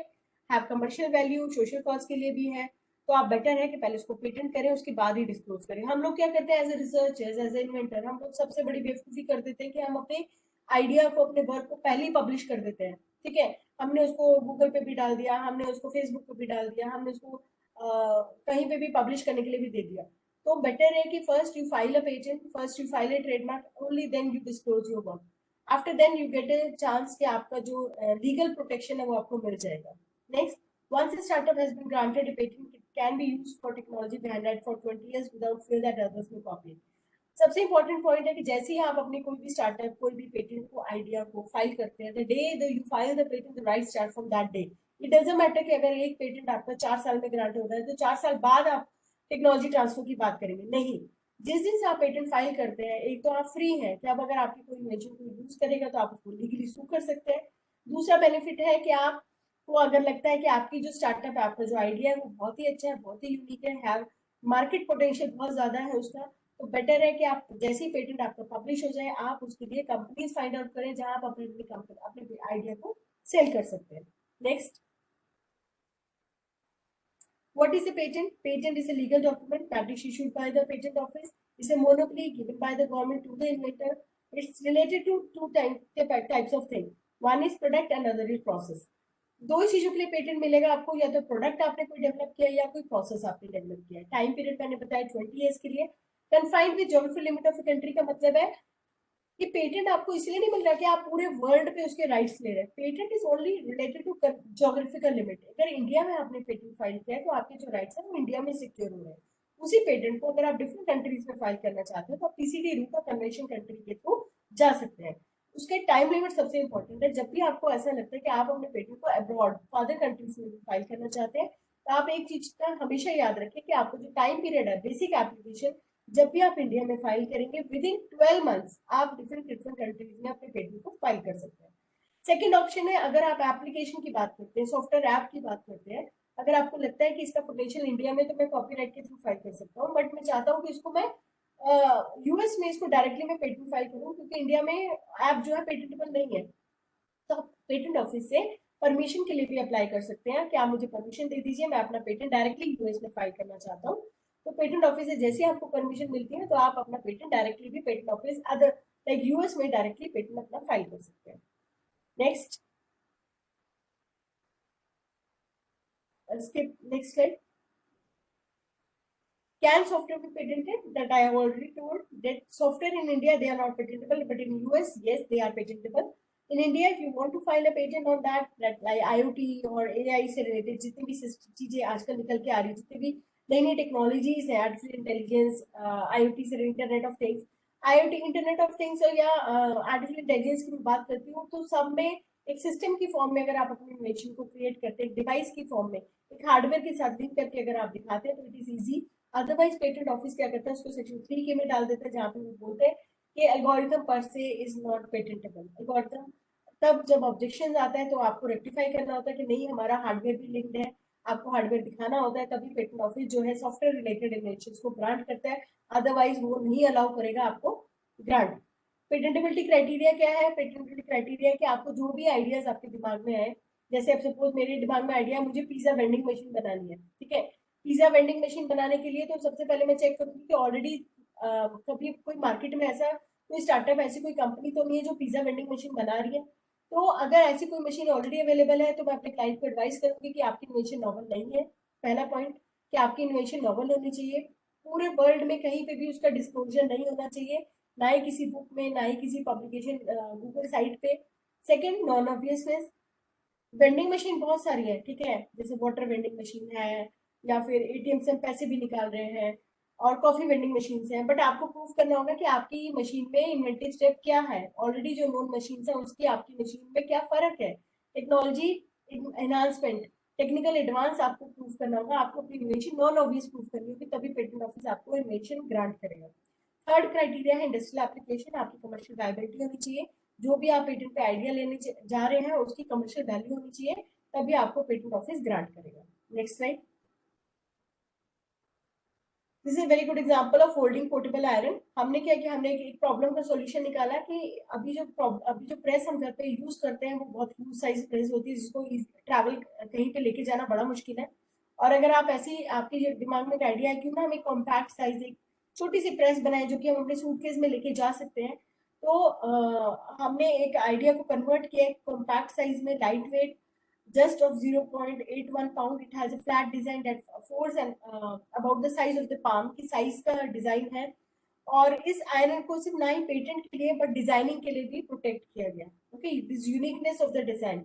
have commercial value, social cause के लिए भी है, तो आप बेटर है कि पहले उसको पेटेंट करें, उसके बाद ही डिस्क्लोज करें। हम लोग क्या करते हैं as a researcher, as a inventor, हम लोग सबसे बड़ी बेवकूफी कर देते हैं कि हम अपने आइडिया को, अपने वर्क को पहले ही पब्लिश कर देते हैं। ठीक है, हमने उसको गूगल पे भी डाल दिया, हमने उसको फेसबुक पे भी डाल दिया, हमने उसको कहीं पे भी पब्लिश करने के लिए भी दे दिया। तो बेटर है कि first you file a patent, first you file a trademark, only then you disclose your work. After then you get a chance कि आपका जो लीगल प्रोटेक्शन है वो आपको मिल जाएगा। Next, once a startup has been granted a patent, it can be used for technology behind it for 20 years without fear that others will copy it. सबसे important point है कि जैसे ही आप अपनी कोई भी स्टार्टअप, कोई भी पेटेंट को, आइडिया को फाइल करते हैं, the day you file the patent, the right start from that day. It doesn't matter कि अगर एक पेटेंट आपका 4 साल में ग्रांट होता है तो 4 साल बाद आप टेक्नोलॉजी ट्रांसफर की बात करेंगे, नहीं। जिस दिन से आप पेटेंट फाइल करते हैं, एक तो आप फ्री हैं कि अब अगर आपकी कोई इन्वेंशन को यूज करेगा तो आप उसको लीगली सू कर सकते हैं। दूसरा बेनिफिट है कि आप तो अगर लगता है कि आपकी जो स्टार्टअप है, आपका जो आइडिया है वो बहुत ही अच्छा है, बहुत ही यूनिक है, मार्केट पोटेंशियल बहुत ज्यादा है उसका, तो बेटर है कि आप जैसे ही पेटेंट आपका पब्लिश हो जाए, आप उसके लिए कंपनीज फाइंड आउट करें जहां आप अपने अपने आइडिया को सेल कर सकते हैं। Next, what is a patent? Patent is a legal document that is issued by the patent office. It's a monopoly given by the government to the inventor. It's related to types of things. One is product and other is process. दो ही चीजों के लिए patent मिलेगा आपको, या तो product आपने कोई डेवलप किया या कोई प्रोसेस आपने डेवलप किया। टाइम पीरियड मैंने बताया 20 ईयर्स के लिए। Confined with geographical limit of country का मतलब है कि पेटेंट आपको इसलिए नहीं मिल रहा कि आप पूरे वर्ल्ड पे उसके राइट्स ले रहे हैं। Patent is only related to geographical limit. अगर इंडिया में आपने पेटेंट फाइल किया है तो आपके जो राइट्स हैं वो इंडिया में सिक्योर हो रहे हैं। उसी पेटेंट को अगर आप डिफरेंट कंट्रीज में फाइल करना चाहते हैं तो आप पीसीडी रूट और कन्वेंशन कंट्री के थ्रू जा सकते हैं। उसके टाइम लिमिट सबसे इंपॉर्टेंट है। जब भी आपको ऐसा लगता है कि आप अपने पेटेंट को अब्रॉड अदर कंट्रीज में फाइल करना चाहते हैं, तो आप एक चीज का हमेशा याद रखें कि आपको जो टाइम पीरियड है बेसिक एप्लीकेशन, जब भी आप इंडिया में फाइल करेंगे विद इन 12 मंथ्स आप डिफरेंट कंट्रीज में अपने पेटेंट को फाइल कर सकते हैं। सेकंड ऑप्शन है, अगर आप एप्लीकेशन की बात करते हैं, सॉफ्टवेयर ऐप की बात करते हैं, अगर आपको लगता है कि इसका पोटेंशियल इंडिया में, तो मैं कॉपीराइट के थ्रू फाइल कर सकता हूँ, बट मैं चाहता हूँ कि इसको मैं यूएस में इसको डायरेक्टली मैं पेटेंट फाइल करूँ, क्योंकि इंडिया में ऐप जो है पेटेंटेबल नहीं है। तो आप पेटेंट ऑफिस से परमिशन के लिए भी अप्लाई कर सकते हैं कि आप मुझे परमिशन दे दीजिए, मैं अपना पेटेंट डायरेक्टली यूएस में फाइल करना चाहता हूँ। तो पेटेंट ऑफिस से जैसे आपको परमिशन मिलती है तो आप अपना पेटेंट डायरेक्टली भी patent office other like US में डायरेक्टली पेटेंट अपना फाइल कर सकते हैं। Next, skip next slide. Can software be patented? That I have already told. That software in India they are not patentable, but in US yes they are patentable. In India if you want to file a patent on that like IoT और AI से related जितनी भी चीजें आजकल निकल के आ रही है, जितनी भी नई नई टेक्नोलॉजीज है, आर्टिफिशियल इंटेलिजेंस, IoT से internet of things, IoT internet of things या आर्टिफिशियल इंटेलिजेंस की बात करती हूँ, तो सब में एक सिस्टम की फॉर्म में अगर आप अपने इन्वेंशन को क्रिएट करते हैं, एक डिवाइस की फॉर्म में, एक हार्डवेयर के साथ लिंक करके अगर आप दिखाते हैं तो it is easy. Otherwise patent office क्या करता है, उसको सेक्शन 3K में डाल देता है, जहाँ पे वो बोलते हैं कि एल्गोरिथम पर से इज नॉट पेटेंटेबल। एल्गोरिथम तब जब ऑब्जेक्शन आता है तो आपको रेक्टिफाई करना होता है कि नहीं हमारा हार्डवेयर भी लिंक्ड है, आपको हार्डवेयर दिखाना होता है, तभी पेटेंट ऑफिस जो है सॉफ्टवेयर रिलेटेड इन्वेंशन को ग्रांट करता है, अदरवाइज वो नहीं अलाउ करेगा आपको ग्रांट। पेटेंटेबिलिटी क्राइटेरिया क्या है? पेटेंटेबिलिटी क्राइटेरिया कि आपको जो भी आइडियाज आपके दिमाग में आए, जैसे अब सपोज मेरे दिमाग में आइडिया मुझे पिज्जा वेंडिंग मशीन बनानी है, ठीक है, पिज्जा वेंडिंग मशीन बनाने के लिए तो सबसे पहले मैं चेक करूंगी कि ऑलरेडी कभी कोई मार्केट में ऐसा कोई स्टार्टअप, ऐसी कोई कंपनी तो नहीं है जो पिज्जा वेंडिंग मशीन बना रही है। तो अगर ऐसी कोई मशीन ऑलरेडी अवेलेबल है तो मैं अपने क्लाइंट को एडवाइस करूंगी कि आपकी इन्वेंशन नॉवल नहीं है। पहला पॉइंट कि आपकी इन्वेंशन नॉवल होनी चाहिए, पूरे वर्ल्ड में कहीं पे भी उसका डिस्क्लोजर नहीं होना चाहिए, ना ही किसी बुक में, ना ही किसी पब्लिकेशन गूगल साइट पे। Second, non obviousness. Vending machine बहुत सारी है, ठीक है, जैसे वाटर वेंडिंग मशीन है, या फिर एटीएम से हम पैसे भी निकाल रहे हैं, और कॉफी वेंडिंग मशीन है, बट आपको प्रूव करना होगा कि आपकी मशीन में इन्वेंटिव स्टेप क्या है, ऑलरेडी जो नोन मशीन है उसकी आपकी मशीन में क्या फर्क है, टेक्नोलॉजी एनहांसमेंट, टेक्निकल एडवांस आपको प्रूव करना होगा, आपको अपनी इन्वेंशन नॉन ऑब्वियस प्रूव करनी होगी, तभी पेटेंट ऑफिस आपको इन्वेंशन ग्रांट करेगा। थर्ड क्राइटेरिया है इंडस्ट्रियल एप्लीकेशन, आपकी कमर्शियल वायबिलिटी होनी चाहिए, जो भी आप पेटेंट पे आइडिया लेने जा रहे हैं उसकी कमर्शियल वैल्यू होनी चाहिए, तभी आपको पेटेंट ऑफिस ग्रांट करेगा। Next slide. This is very good example of folding portable iron. हमने क्या किया, हमने एक प्रॉब्लम का सॉल्यूशन निकाला कि अभी जो प्रेस हम घर पे यूज करते हैं वो बहुत ह्यूज साइज प्रेस होती है, जिसको ट्रैवल कहीं पे लेके जाना बड़ा मुश्किल है। और अगर आप ऐसी आपके दिमाग में एक आइडिया है क्यों ना हम एक कॉम्पैक्ट साइज एक छोटी सी प्रेस बनाए जो कि हम अपने सूटकेस में लेके जा सकते हैं, तो हमने एक आइडिया को कन्वर्ट किया कॉम्पैक्ट साइज में, light weight, just of 0.81 pound. It has a flat design that affords and about the size of the palm की साइज का डिजाइन है। और इस आयरन को सिर्फ ना ही पेटेंट के लिए बट डिजाइनिंग के लिए भी प्रोटेक्ट किया गया। Okay, this uniqueness of the design,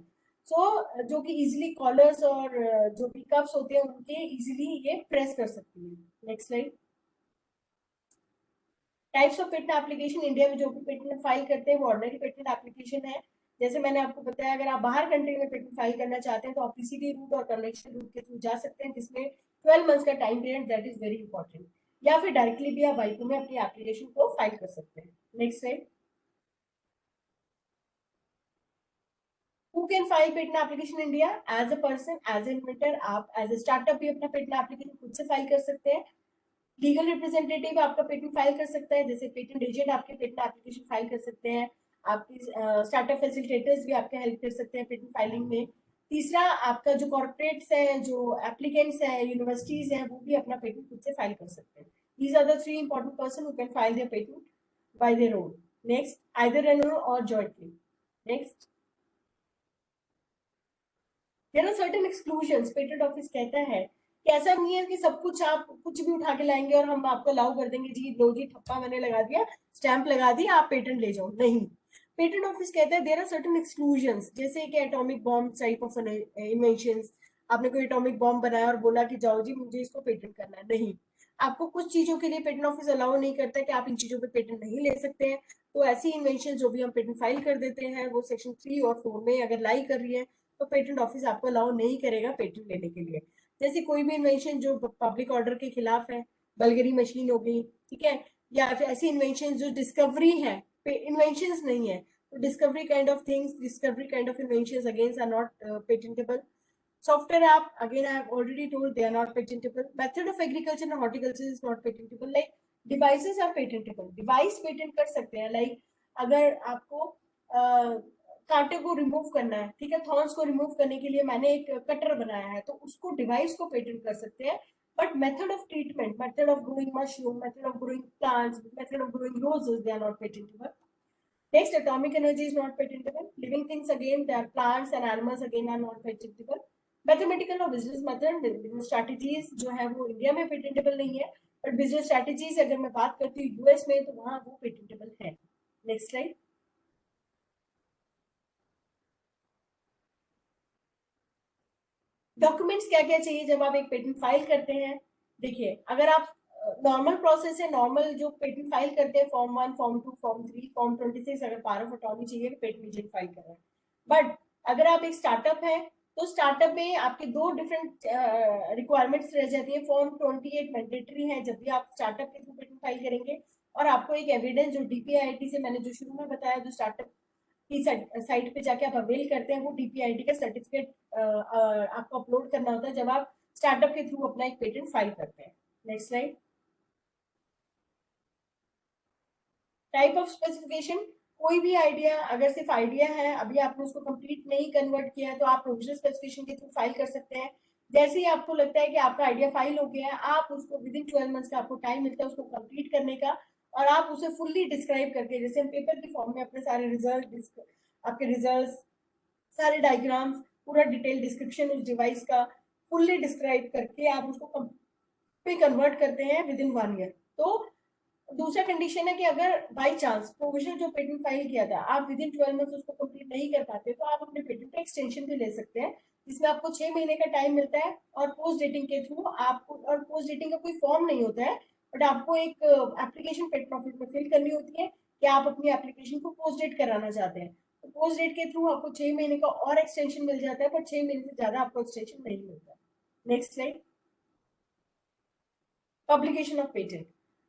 so जो कि इजिली कॉलर्स और जो भी कफ्स होते हैं उनके इजिली ये प्रेस कर सकती है। Next slide. Types of patent application, India में जो भी पेटेंट फाइल करते हैं वो ऑर्डिनरी पेटेंट एप्लीकेशन है। जैसे मैंने आपको बताया, अगर आप बाहर कंट्री में पेटेंट फाइल करना चाहते हैं तो आप पीसीडी रूट और कन्वेंशन रूट के थ्रू जा सकते हैं, जिसमें 12 मंथ्स का time period, that is very important, या फिर डायरेक्टली भी आप वाइपो में अपनी एप्लीकेशन को फाइल कर सकते हैं। Next slide. Who can file patent application in India? As a person, as an inventor, आप as a startup भी अपना patent application खुद से फाइल कर सकते हैं. लीगल रिप्रेजेंटेटिव आपका पेटेंट फाइल कर सकता है, जैसे पेटेंट एजेंट आपके पेटेंट एप्लीकेशन फाइल कर सकते हैं. आपकी स्टार्टअप फैसिलिटेटर्स भी आपके हेल्प कर सकते हैं पेटेंट फाइलिंग में. तीसरा, आपका जो कॉर्पोरेट्स है, जो एप्लीकेंट्स है, यूनिवर्सिटीज हैं, वो भी अपना पेटेंट खुद से फाइल कर सकते हैं. These are the three important person who can file their patent by their own. Next, either alone or jointly. Next, there are certain exclusions. Patent office कहता है कि ऐसा नहीं है कि सब कुछ आप कुछ भी उठा के लाएंगे और हम आपको अलाउ कर देंगे, जी लो जी ठप्पा मैंने लगा दिया, स्टैंप लगा दिया, आप पेटेंट ले जाओ. नहीं, पेटेंट ऑफिस कहता है देयर आर सर्टेन एक्सक्लूजन्स. जैसे कि atomic bomb type of inventions. आपने कोई एटॉमिक बॉम्ब बनाया और बोला कि जाओ जी मुझे इसको पेटेंट करना है. नहीं, आपको कुछ चीजों के लिए पेटेंट ऑफिस अलाउ नहीं करता कि आप इन चीजों पे पेटेंट नहीं ले सकते हैं. तो ऐसी इन्वेंशन जो भी हम पेटेंट फाइल कर देते हैं वो सेक्शन 3 और 4 में अगर लाई कर रही है तो पेटेंट ऑफिस आपको अलाउ नहीं करेगा पेटेंट लेने के लिए. जैसे कोई भी इन्वेंशन जो पब्लिक ऑर्डर के खिलाफ है, बल्गरी मशीन हो गई, ठीक है, या फिर ऐसी इन्वेंशन जो डिस्कवरी है, इन्वेंशन नहीं है, तो discovery kind of things, discovery kind of invention against are not patentable. Software app, again I have already told they are not patentable. Method of agriculture and horticulture is not patentable. Like devices are patentable. Device patent कर सकते हैं. Like अगर आपको कांटे को remove करना है, ठीक है, थॉर्न्स को रिमूव करने के लिए मैंने एक कटर बनाया है, तो उसको डिवाइस को पेटेंट कर सकते हैं. But method of treatment, method of growing mushroom, method of growing plants, method of growing roses, they are not patentable. Next, atomic energy is not patentable. Living things again, they are plants and animals again are not patentable. Mathematical और business method, business strategies जो है वो India में patentable नहीं है, but business strategies अगर मैं बात करती हूँ यूएस में तो वहां वो पेटेंटेबल है. Next slide. डॉक्यूमेंट्स क्या क्या चाहिए जब आप एक पेटेंट फाइल करते हैं? देखिए, अगर आप नॉर्मल प्रोसेस है, नॉर्मल जो पेटेंट फाइल करते हैं फॉर्म 1, फॉर्म 2, फॉर्म 3, फॉर्म 26 अगर पावर ऑफ अटॉर्नी चाहिए पेटेंट एजेंट फाइल कर रहे हैं. बट अगर आप एक स्टार्टअप है तो स्टार्टअप में आपके दो डिफरेंट रिक्वायरमेंट्स रह जाती है. फॉर्म 28 मैंडेटरी है जब भी आप स्टार्टअप के थ्रू पेटेंट फाइल करेंगे, और आपको एक एविडेंस जो डीपीआईटी से मैंने जो शुरू में बताया, जो स्टार्टअप की साइट पे जाके आप अवेल करते हैं, वो डीपीआईटी का सर्टिफिकेट आपको अपलोड करना होता है जब आप स्टार्टअप के थ्रू अपना एक पेटेंट फाइल करते हैं. Next slide. Type of specification, कोई भी आइडिया अगर सिर्फ आइडिया है, अभी आपने उसको कंप्लीट नहीं कन्वर्ट किया है, तो आप प्रोविजनल स्पेसिफिकेशन के थ्रू फाइल कर सकते हैं. जैसे ही आपको लगता है कि आपका आइडिया फाइल हो गया है, आप उसको विद इन 12 मंथ्स का आपको टाइम मिलता है उसको कंप्लीट करने का, और आप उसे फुल्ली डिस्क्राइब करके, जैसे हम पेपर के फॉर्म में अपने सारे रिजल्ट, आपके रिजल्ट, सारे डायग्राम्स, पूरा डिटेल डिस्क्रिप्शन उस डिवाइस का फुल्ली डिस्क्राइब करके आप उसको पे कन्वर्ट करते हैं विद इन 1 ईयर. तो दूसरा कंडीशन है कि अगर बाय चांस प्रोविजनल जो पेटेंट फाइल किया था आप विद इन 12 मंथ्स उसको कंप्लीट नहीं कर पाते, तो आप अपने पेटेंट का एक्सटेंशन भी ले सकते हैं, जिसमें आपको 6 महीने का टाइम मिलता है. और पोस्ट डेटिंग के थ्रू आपको, और पोस्ट डेटिंग का कोई फॉर्म नहीं होता है, बट आपको एक एप्लीकेशन पेटेंट ऑफिस में फिल करनी होती है कि आप अपनी एप्लीकेशन को पोस्ट डेट कराना चाहते हैं. तो पोस्ट डेट के थ्रू आपको 6 महीने का और एक्सटेंशन मिल जाता है, पर 6 महीने से ज्यादा आपको एक्सटेंशन नहीं मिलता. Next slide. Publication of patent,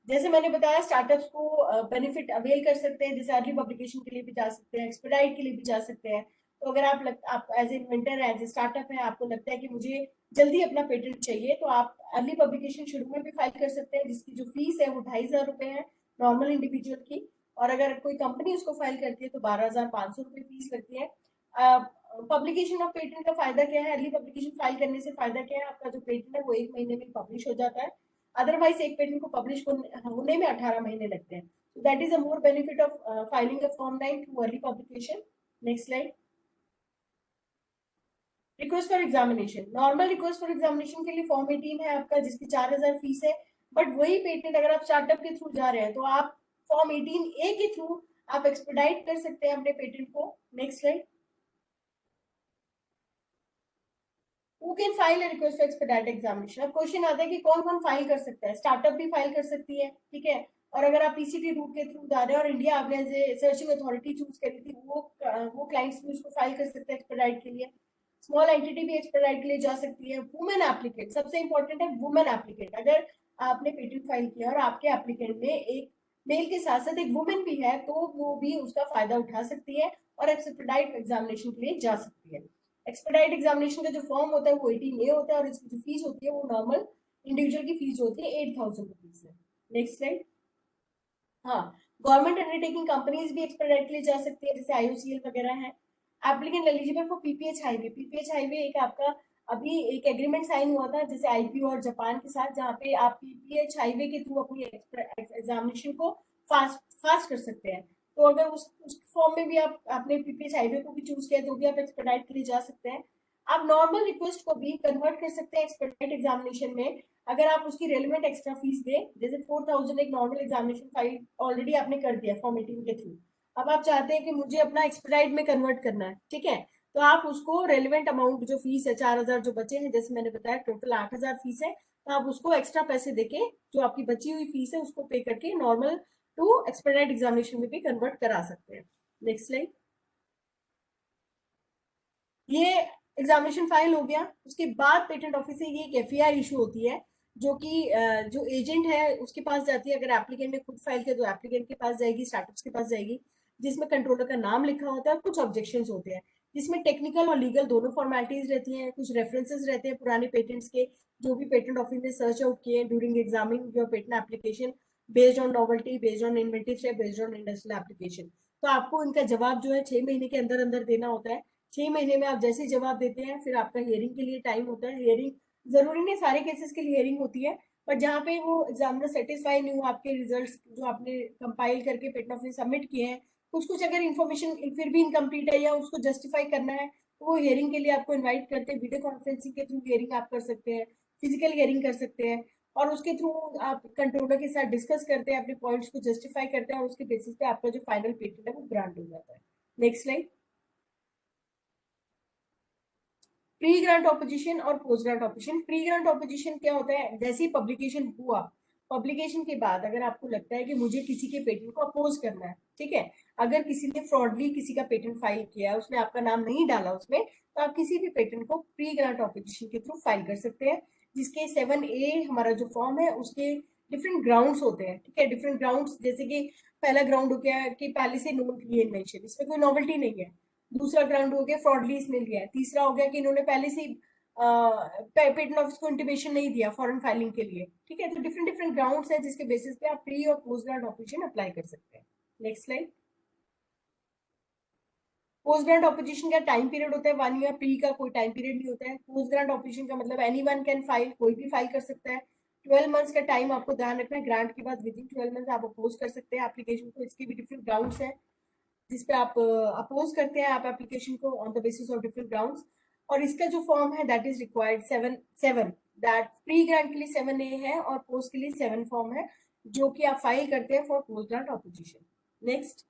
जैसे मैंने बताया स्टार्टअप्स को बेनिफिट अवेल कर सकते हैं, जैसे अर्ली पब्लिकेशन के लिए भी जा सकते हैं, एक्सपेडाइट के लिए भी जा सकते हैं. तो अगर आप as a inventor, as a startup है, आपको लगता है कि मुझे जल्दी अपना पेटेंट चाहिए, तो आप अर्ली पब्लिकेशन शुरू में भी फाइल कर सकते हैं, जिसकी जो फीस है वो 2500 रुपये है नॉर्मल इंडिविजुअल की, और अगर कोई कंपनी उसको फाइल करती है तो 12,500 रुपये फीस लगती है. पब्लिकेशन ऑफ पेटेंट का फायदा क्या है? अर्ली पब्लिकेशन फाइल करने से फायदा क्या है? आपका जो पेटेंट है वो 1 महीने में पब्लिश हो जाता है, अदरवाइज एक पेटेंट को पब्लिश होने में 18 महीने लगते हैं. So that is a more benefit of filing a form 9 through early publication. Next slide. Request for examination, normal request for examination के लिए फॉर्म 18 है आपका, जिसकी 4000 फीस है. बट वही पेटेंट अगर आप स्टार्टअप के थ्रू जा रहे हैं तो आप फॉर्म 18A के थ्रू आप एक्सपेडाइट कर सकते हैं अपने पेटेंट को. Next slide. Who can file a request for expedite examination? अब क्वेश्चन आता है कि कौन कौन फाइल कर सकता है. स्टार्टअप भी फाइल कर सकती है, ठीक है, और अगर आप पीसीटी रूट के थ्रू जा रहे हैं और इंडिया आपने एज सर्चिंग अथॉरिटी चूज करी थी, वो क्लाइंट्स भी उसको फाइल कर सकते हैं एक्सपेडाइट के लिए. स्मॉल एंटिटी भी एक्सपेडाइट के लिए जा सकती है. वुमेन एप्लीकेंट, सबसे इंपॉर्टेंट है वुमेन एप्लीकेंट. अगर आपने पेटेंट फाइल किया और आपके एप्लीकेंट में एक मेल के साथ साथ एक वुमेन भी है तो वो भी उसका फायदा उठा सकती है और एक्सपेडाइट एग्जामिनेशन के लिए जा सकती है। एक्सपेडाइट एग्जामिनेशन का जो फॉर्म होता है वो 18A होता है और इसकी जो फीस होती है वो नॉर्मल इंडिविजुअल की फीस होती है 8,000 रुपीज है। Next slide. हाँ, गवर्नमेंट अंडरटेकिंग कंपनीज भी एक्सपेडाइट के लिए जा सकती है, जैसे IOCL वगैरह है। Applicant eligible for PPH highway. PPH highway एक आपका अभी एक एग्रीमेंट साइन हुआ था जैसे IPO और जापान के साथ, जहाँ पे आप PPH हाईवे के थ्रू अपनी एग्जामिनेशन को फास्ट कर सकते हैं। तो अगर उस फॉर्म में भी आप आपने PPH हाईवे को भी चूज किया तो भी आप एक्सपेडाइट के लिए जा सकते हैं। आप नॉर्मल रिक्वेस्ट को भी कन्वर्ट कर सकते हैं एक्सपेडाइट एग्जामिनेशन में, अगर आप उसकी रेलिवेंट एक्स्ट्रा फीस दें। जैसे 4,000 एक नॉर्मल एग्जामिनेशन फाइल ऑलरेडी आपने कर दिया फॉर्म 18 के थ्रू, अब आप चाहते हैं कि मुझे अपना एक्सपेडाइट में कन्वर्ट करना है, ठीक है, तो आप उसको रेलिवेंट अमाउंट जो फीस है 4,000 जो बचे हैं, जैसे मैंने बताया टोटल 8,000 फीस है, तो आप उसको एक्स्ट्रा पैसे देके जो आपकी बची हुई फीस है उसको पे करके नॉर्मल टू एक्सपेडाइट एग्जामिनेशन में भी कन्वर्ट करा सकते हैं। Next slide. ये एग्जामिनेशन फाइल हो गया। उसके बाद पेटेंट ऑफिस से ये एक FER इशू होती है जो कि जो एजेंट है उसके पास जाती है। अगर एप्लीकेंट ने खुद फाइल किया तो एप्लीकेंट के पास जाएगी, स्टार्टअप्स के पास जाएगी, जिसमें कंट्रोलर का नाम लिखा होता है और कुछ ऑब्जेक्शन होते हैं, जिसमें टेक्निकल और लीगल दोनों फॉर्मेलिटीज रहती हैं, कुछ रेफरेंसेस रहते हैं पुराने पेटेंट्स के जो भी पेटेंट ऑफिस ने सर्च आउट किए during examining your patent application based on novelty, based on inventive, based on industrial application. तो आपको इनका जवाब जो है 6 महीने के अंदर अंदर देना होता है। 6 महीने में आप जैसे जवाब देते हैं फिर आपका हियरिंग के लिए टाइम होता है। हियरिंग जरूरी नहीं सारे केसेस के लिए हियरिंग होती है, पर जहाँ पे वो एग्जामिनर सेटिस्फाई नहीं हुआ आपके रिजल्ट्स जो आपने कंपाइल करके पेटेंट ऑफिस सबमिट किए हैं, कुछ कुछ अगर इन्फॉर्मेशन फिर भी इनकम्प्लीट है या उसको जस्टिफाई करना है तो वो हियरिंग के लिए आपको इन्वाइट करते हैं। वीडियो कॉन्फ्रेंसिंग के थ्रू हियरिंग आप कर सकते हैं, फिजिकल हियरिंग कर सकते हैं, और उसके थ्रू आप कंट्रोलर के साथ डिस्कस करते हैं, अपने पॉइंट्स को जस्टिफाई करते हैं और उसके बेसिस पे आपका जो फाइनल पेटेंट है वो ग्रांट हो जाता है। Next slide. Pre grant opposition और post grant opposition. Pre grant opposition क्या होता है, जैसे ही पब्लिकेशन हुआ, पब्लिकेशन के बाद अगर आपको लगता है कि मुझे किसी के पेटेंट को अपोज करना है, ठीक है, अगर किसी ने फ्रॉडली किसी का पेटेंट फाइल किया, उसने आपका नाम नहीं डाला उसमें, तो आप किसी भी पेटेंट को प्री ग्रांट ऑपोजिशन के थ्रू फाइल कर सकते हैं, जिसके 7A हमारा जो फॉर्म है उसके डिफरेंट ग्राउंड्स होते हैं, ठीक है, डिफरेंट ग्राउंड्स, जैसे कि पहला ग्राउंड हो गया कि पहले से नोन थी ये इन्वेंशन, इसमें कोई नॉवेल्टी नहीं है। दूसरा ग्राउंड हो गया फ्रॉडली इसने लिया है। तीसरा हो गया कि इन्होंने पहले से पेटेंट ऑफिस को इंटीमेशन नहीं दिया फॉरेन फाइलिंग के लिए, ठीक है, तो डिफरेंट डिफरेंट ग्राउंड्स हैं जिसके बेसिस पे आप प्री और पोस्ट ग्रांट ऑपोजिशन अप्लाई कर सकते हैं। Next slide. Post grant opposition का टाइम पीरियड होता है 1 ईयर, प्री का कोई टाइम पीरियड नहीं होता है। पोस्ट ग्रांट ऑपोजिशन का मतलब एनीवन कैन फाइल, कोई भी फाइल कर सकता है। 12 मंथ्स का टाइम आपको ध्यान रखना है, ग्रांट के बाद विदिन 12 मंथ्स आप अपोज कर सकते हैं एप्लीकेशन को। इसके भी डिफरेंट ग्राउंड्स हैं जिसपे आप अपोज करते हैं आप एप्लीकेशन को on the basis of different grounds. और इसका जो फॉर्म है that is required 7 that pre grant के लिए 7A है और पोस्ट के लिए 7 फॉर्म है जो कि आप फाइल करते हैं for post grant opposition. Next.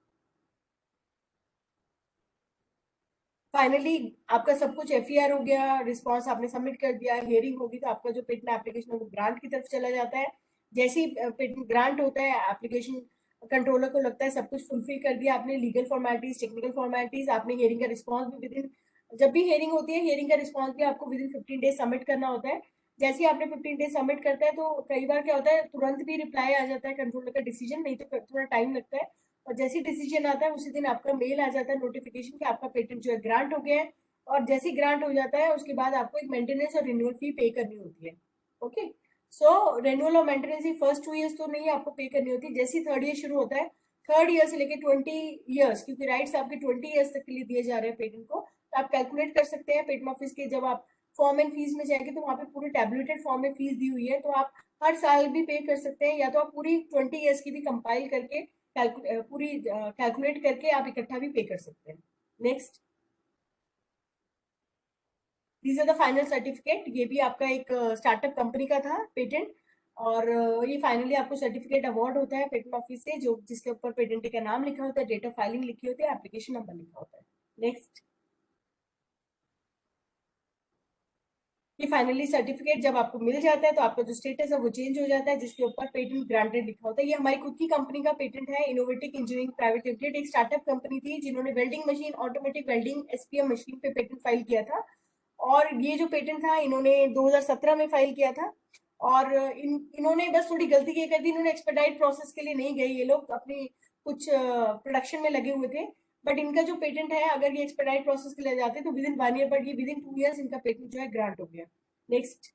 Finally आपका सब कुछ FER हो गया, रिस्पॉन्स आपने सबमिट कर दिया, हियरिंग होगी तो आपका जो पेटेंट एप्लीकेशन है वो ग्रांट की तरफ चला जाता है। जैसे ही पेटेंट ग्रांट होता है एप्लीकेशन कंट्रोलर को लगता है सब कुछ फुलफिल कर दिया आपने, लीगल फॉर्मेलिटीज, टेक्निकल फॉर्मेलिटीज, आपने हियरिंग का रिस्पॉन्स भी विदिन, जब भी हियरिंग होती है हियरिंग का रिस्पॉन्स भी आपको विदिन 15 डेज सबमिट करना होता है। जैसे ही आपने 15 डेज सबमिट करता है तो कई बार क्या होता है तुरंत भी रिप्लाई आ जाता है कंट्रोलर का डिसीजन, नहीं तो थोड़ा टाइम लगता है, और जैसे डिसीजन आता है उसी दिन आपका मेल आ जाता है नोटिफिकेशन कि आपका पेटेंट जो है ग्रांट हो गया है। और जैसे ग्रांट हो जाता है उसके बाद आपको एक मेंटेनेंस और रिन्यूअल फी पे करनी होती है। ओके, सो रिन्यूअल और मेंटेनेंस फी फर्स्ट 2 ईयर्स तो नहीं आपको पे करनी होती, जैसे ही 3rd ईयर शुरू होता है, 3rd ईयर से लेके 20 ईयर्स, क्योंकि राइट्स आपके 20 ईयर्स तक के लिए दिए जा रहे हैं पेटेंट को, तो आप कैलकुलेट कर सकते हैं पेटेंट ऑफिस के, जब आप फॉर्म एंड फीस में जाएंगे तो वहाँ पे पूरे टैबुलेटेड फॉर्म में फीस दी हुई है, तो आप हर साल भी पे कर सकते हैं, या तो आप पूरी 20 ईयर्स की भी कंपाइल करके पूरी कैलकुलेट करके आप इकट्ठा भी पे कर सकते हैं। Next. These are the final certificate. ये भी आपका एक स्टार्टअप कंपनी का था पेटेंट, और ये फाइनली आपको सर्टिफिकेट अवार्ड होता है पेटेंट ऑफिस से, जो जिसके ऊपर पेटेंट का नाम लिखा होता है, डेट ऑफ फाइलिंग लिखी होती है, एप्लीकेशन नंबर लिखा होता है। नेक्स्ट। ये फाइनली सर्टिफिकेट जब आपको मिल जाता है तो आपका जो स्टेटस है वो चेंज हो जाता है, जिसके ऊपर पेटेंट ग्रांटेड लिखा होता है। ये हमारी खुद की कंपनी का पेटेंट है, इनोवेटिव इंजीनियरिंग प्राइवेट लिमिटेड, एक स्टार्टअप कंपनी थी जिन्होंने welding machine, automatic welding SPM machine पे पेटेंट फाइल किया था, और ये जो पेटेंट था इन्होंने 2017 में फाइल किया था, और इन्होंने बस थोड़ी गलती ये कर दी, इन्होंने एक्सपेडाइट प्रोसेस के लिए नहीं गए, ये लोग अपनी कुछ प्रोडक्शन में लगे हुए थे, बट इनका जो पेटेंट है अगर ये एक्सपेडाइट प्रोसेस के लिए जाते तो विद इन 1 ईयर, बट ये विद इन 2 ईयर्स इनका पेटेंट जो है ग्रांट हो गया। नेक्स्ट,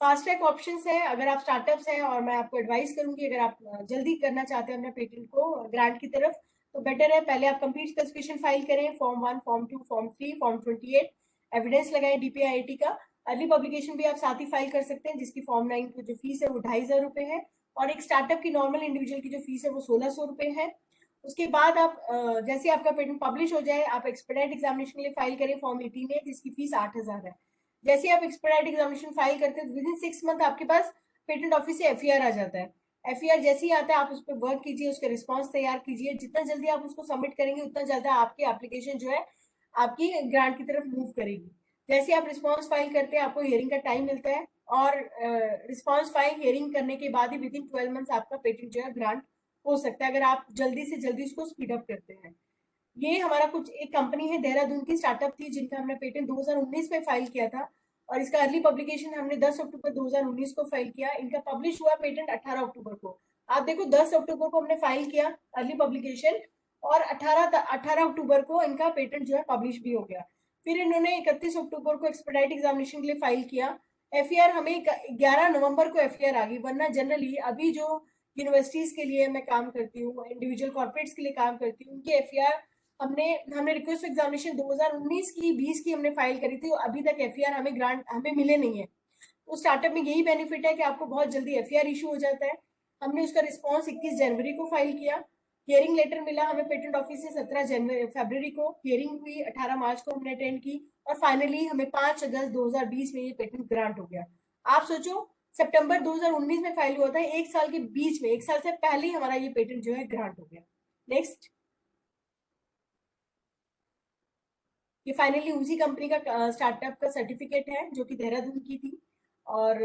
फास्ट ट्रैक ऑप्शंस है। अगर आप स्टार्टअप्स हैं और मैं आपको एडवाइस करूंगी, अगर आप जल्दी करना चाहते हैं अपने पेटेंट को ग्रांट की तरफ, तो बेटर है पहले आप कंप्लीट स्पेसिफिकेशन फाइल करें, form 1, form 2, form 3, form 28, evidence लगाएं DPIIT का। अर्ली पब्लिकेशन भी आप साथ ही फाइल कर सकते हैं, जिसकी फॉर्म 9 की जो फीस है वो 2500 रुपए है, और एक स्टार्टअप की नॉर्मल इंडिविजुअल की जो फीस है वो 1600 रुपए है। उसके बाद आप जैसे आपका पेटेंट पब्लिश हो जाए, आप एक्सपेडाइट एग्जामिनेशन के लिए फाइल करें फॉर्म 18 में, जिसकी फीस 8000 है। जैसे आप एक्सपेडाइट एग्जामिनेशन फाइल करते हैं, विद इन 6 मंथ आपके पास पेटेंट ऑफिस से FER आ जाता है। FER जैसे ही आता है आप उस पर वर्क कीजिए, उसका रिस्पॉन्स तैयार कीजिए, जितना जल्दी आप उसको सबमिट करेंगे उतना ज्यादा आपकी एप्लीकेशन जो है आपकी ग्रांट की तरफ मूव करेगी। जैसे आप रिस्पॉन्स फाइल करते हैं आपको हियरिंग का टाइम मिलता है, और रिस्पॉन्स फाइल हियरिंग करने के बाद ही विद इन 12 मंथ्स आपका पेटेंट जो है ग्रांट हो सकता है, अगर आप जल्दी से जल्दी उसको स्पीड अप करते हैं। ये हमारा कुछ एक कंपनी है देहरादून की, स्टार्टअप थी, जिनका हमने पेटेंट 2019 में फाइल किया था, और इसका अर्ली पब्लिकेशन हमने 10 अक्टूबर 2019 को फाइल किया। इनका पब्लिश हुआ पेटेंट 18 अक्टूबर को। आप देखो 10 अक्टूबर को हमने फाइल किया अर्ली पब्लिकेशन, और 18 अक्टूबर को इनका पेटेंट जो है पब्लिश भी हो गया। फिर इन्होंने 31 अक्टूबर को एक्सपेडाइट एग्जामिनेशन के लिए फाइल किया। FER हमें 11 नवंबर को FER आ गई, वरना जनरली अभी जो यूनिवर्सिटीज के लिए मैं काम करती हूँ, इंडिविजुअल कॉर्पोरेट्स के लिए काम करती हूँ, उनकी FER हमने हमने रिक्वेस्ट एग्जामिनेशन 2019 की 20 की हमने फाइल करी थी, अभी तक FER हमें ग्रांट हमें मिले नहीं है। तो स्टार्टअप में यही बेनिफिट है कि आपको बहुत जल्दी FER इशू हो जाता है। हमने उसका रिस्पॉन्स 21 जनवरी को फाइल किया, हियरिंग लेटर मिला हमें पेटेंट ऑफिस से 17 फरवरी को, हियरिंग हुई 18 मार्च को हमने अटेंड की, और फाइनली हमें 5 अगस्त 2020 में ये पेटेंट ग्रांट हो गया। आप सोचो, सितंबर 2019 में फाइल हुआ था, एक साल के बीच में, एक साल से पहले ही हमारा ये पेटेंट जो है ग्रांट हो गया। नेक्स्ट, ये फाइनली उसी कंपनी का स्टार्टअप का सर्टिफिकेट है जो कि देहरादून की थी, और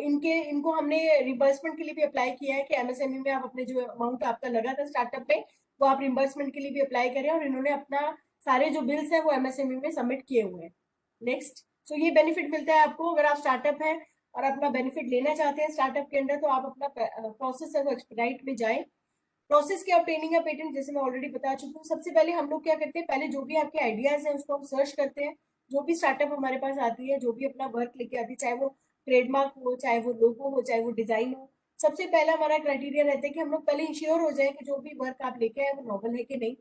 इनको हमने रिम्बर्समेंट के लिए भी अप्लाई किया है कि MSME में आप अपने जो अमाउंट आपका लगा था स्टार्टअप पे, वो आप रिम्बर्समेंट के लिए भी अप्लाई करें, और इन्होंने अपना सारे जो बिल्स है वो MSME में सबमिट किए हुए हैं। नेक्स्ट, तो ये बेनिफिट मिलता है आपको अगर आप स्टार्टअप है और अपना बेनिफिट लेना चाहते हैं स्टार्टअप के अंदर, तो आप अपना प्रोसेस है वो एक्सपेडाइट में जाए। प्रोसेस क्या ऑब्टेनिंग का पेटेंट, जैसे मैं ऑलरेडी बता चुकी हूँ। सबसे पहले हम लोग क्या करते हैं, पहले जो भी आपके आइडियाज हैं उसको हम सर्च करते हैं। जो भी स्टार्टअप हमारे पास आती है, जो भी अपना वर्क लेके आती है, चाहे वो ट्रेडमार्क हो, चाहे वो लोगो हो, चाहे वो डिजाइन हो, सबसे पहला हमारा क्राइटेरिया रहता है कि हम लोग पहले इंश्योर हो जाए कि जो भी वर्क आप लेके आए वो नॉवल है कि नहीं।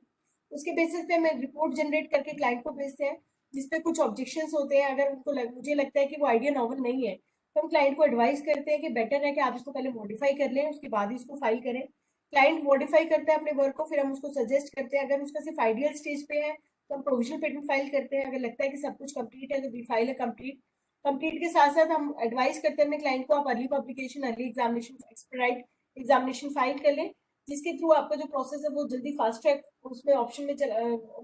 उसके बेसिस पे हमें रिपोर्ट जनरेट करके क्लाइंट को भेजते हैं, जिसपे कुछ ऑब्जेक्शंस होते हैं। अगर मुझे लगता है कि वो आइडिया नॉवल नहीं है, तो हम क्लाइंट को एडवाइस करते हैं कि बेटर है कि आप इसको पहले मॉडिफाई कर लें, उसके बाद ही इसको फाइल करें। क्लाइंट मॉडिफाई करता है अपने वर्क को, फिर हम उसको सजेस्ट करते हैं। अगर उसका सिर्फ आइडियल स्टेज पे है तो हम प्रोविजनल पेटेंट फाइल करते हैं। अगर लगता है कि सब कुछ कंप्लीट है तो वी फाइल है कंप्लीट। कंप्लीट के साथ साथ हम एडवाइस करते हैं अपने क्लाइंट को, आप early publication, early examination, expedite examination file कर लें, जिसके थ्रू आपका जो प्रोसेस है वो जल्दी फास्ट ट्रैक उसमें ऑप्शन में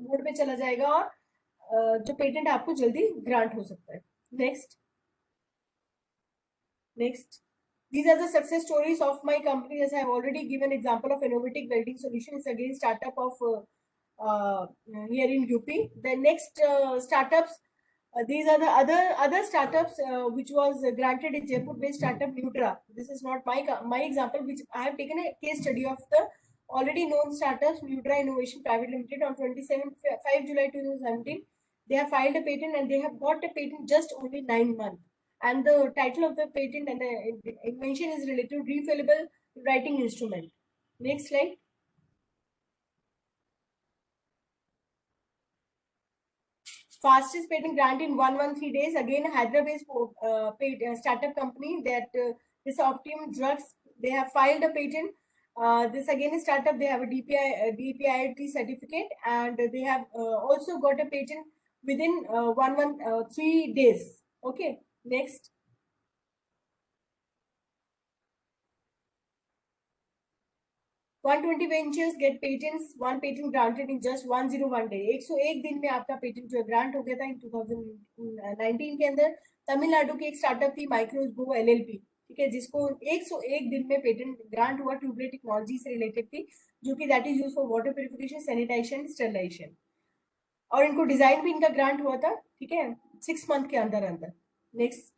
मोड में चला जाएगा, और जो पेटेंट आपको जल्दी ग्रांट हो सकता है। Next, these are the success stories of my company. As I have already given example of innovative welding solution, is again startup of here in UP. The next startups, these are the other startups which was granted in Jaipur based startup Nutra. This is not my example, which I have taken a case study of the already known startups Nutra Innovation Private Limited on 5 July 2017. They have filed a patent and they have got a patent just only 9 months. And the title of the patent and the invention is related to refillable writing instrument. Next slide. Fastest patent grant in 113 days. Again, Hyderabad-based startup company, that this Optimum Drugs, they have filed a patent. This again is startup. They have a DPIIT certificate, and they have also got a patent within 113 days. Okay. Next. $120 ventures get patents, one patent granted in just 101 day. 101 दिन में आपका patent जो grant हो गया था इन 2019 के अंदर। तमिलनाडु की एक स्टार्टअप थी माइक्रोज गो LLP, ठीक है, जिसको 101 दिन में पेटेंट ग्रांट हुआ, ट्यूबलेट टेक्नोलॉजी से रिलेटेड थी, जो कि that is use for water purification, sanitisation, sterilisation, और इनको डिजाइन भी इनका ग्रांट हुआ था, ठीक है, 6 मंथ के अंदर अंदर। Next,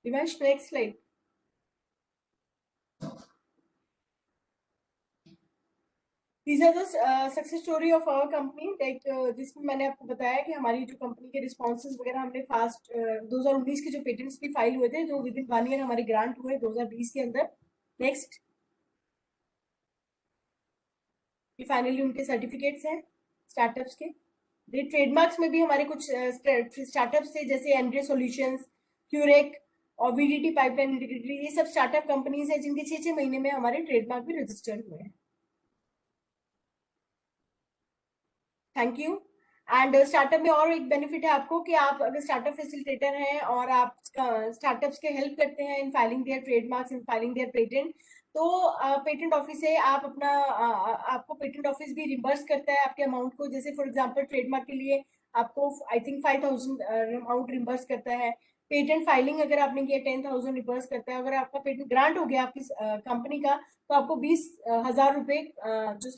Divansh, next slide. These are the success story of our company. Like जिसमें मैंने आपको बताया कि हमारी जो कंपनी के रिस्पॉन्सेज वगैरह हमने फास्ट 2019 के जो पेटेंट्स भी फाइल हुए थे जो विद इन 1 ईयर हमारे ग्रांट हुए 2020 के अंदर. नेक्स्ट, ये फाइनली उनके सर्टिफिकेट्स हैं स्टार्टअप्स के. ये ट्रेडमार्क्स में भी हमारे कुछ स्टार्टअप्स थे जैसे एंड्रे सॉल्यूशंस, क्यूरेक और वीडीटी पाइपलाइन इंटीग्रेटेड. ये सब स्टार्टअप कंपनीज हैं जिनके 6 महीने में हमारे ट्रेडमार्क भी रजिस्टर हुए हैं. Thank you. एंड स्टार्टअप में और एक बेनिफिट है आपको कि आप अगर स्टार्टअप फैसिलिटेटर हैं और आप स्टार्टअप्स के हेल्प करते हैं in filing their trademarks, in filing their patent, तो पेटेंट ऑफिस से आप अपना आपको पेटेंट ऑफिस भी रिम्बर्स करता है आपके अमाउंट को. जैसे फॉर एग्जांपल ट्रेडमार्क के लिए आपको आई थिंक 5000 अमाउंट रिम्बर्स करता है. पेटेंट फाइलिंग अगर आपने किया 10,000 रिम्बर्स करता है. अगर आपका पेटेंट ग्रांट हो गया आपकी कंपनी का तो आपको 20,000 रुपए जो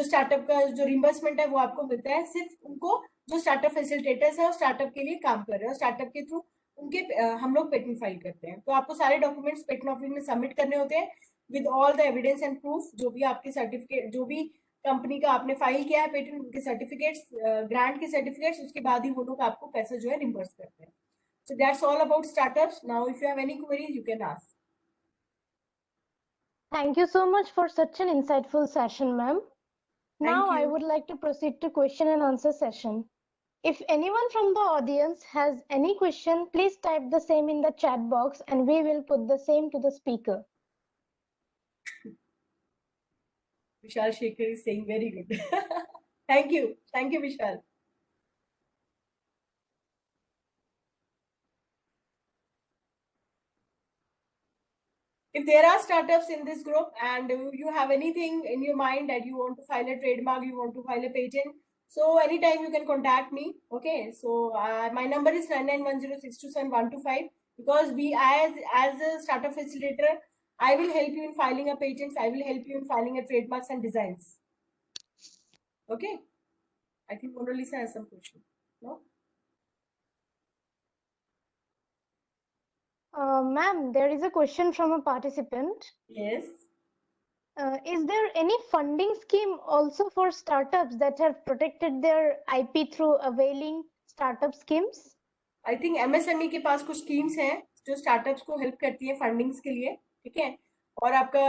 स्टार्टअप का जो रिम्बर्समेंट है वो आपको मिलता है. सिर्फ उनको जो स्टार्टअप फैसिलिटेटर्स है और स्टार्टअप के लिए काम कर रहे हैं, स्टार्टअप के थ्रू उनके हम लोग पेटेंट फाइल करते हैं. तो आपको सारे डॉक्यूमेंट्स पेटेंट ऑफिस में सबमिट करने होते हैं with all the evidence and proof. जो भी आपके सर्टिफिकेट, जो भी कंपनी का आपने फाइल किया है पेटेंट, उनके सर्टिफिकेट्स, ग्रांट के सर्टिफिकेट्स, उसके बाद ही वो लोग आपको पैसा जो है रिम्बर्स करते हैं. So that's all about startups. Now, if you have any queries, you can ask. Thank you so much for such an insightful session, ma'am. Now Thank I you. would like to proceed to question and answer session. If anyone from the audience has any question, please type the same in the chat box and we will put the same to the speaker. Vishal Shekhar is saying very good. Thank you. Thank you, Vishal. If there are startups in this group and you have anything in your mind that you want to file a trademark, you want to file a patent, so anytime you can contact me. Okay, so my number is 9910627125. Because we as a startup facilitator, I will help you in filing a patent. I will help you in filing a trademarks and designs. Okay, I think Mona Lisa has some question. No. Ma'am, there is a question from a participant. Yes. Is there any funding scheme also for startups that have protected their IP through availing startup schemes? I think MSME के पास कुछ schemes हैं जो startups को help करती है fundings के लिए. ठीक है. और आपका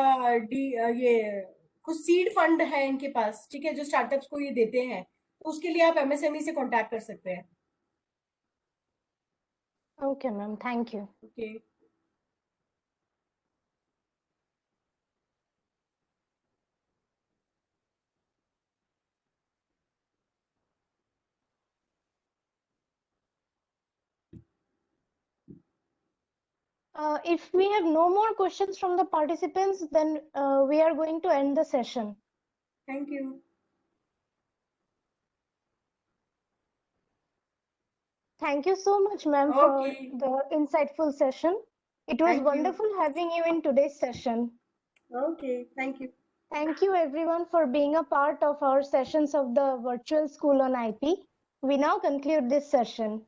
ये कुछ सीड फंड है इनके पास. ठीक है, जो स्टार्टअप्स को ये देते हैं, तो उसके लिए आप एमएसएमई से कांटेक्ट कर सकते हैं. Okay, ma'am. Thank you. Okay. If we have no more questions from the participants, then we are going to end the session. Thank you. Thank you so much, ma'am, for Okay. the insightful session. It was Thank you. wonderful having you in today's session. Okay, thank you. Thank you everyone for being a part of our sessions of the virtual school on IP. We now conclude this session.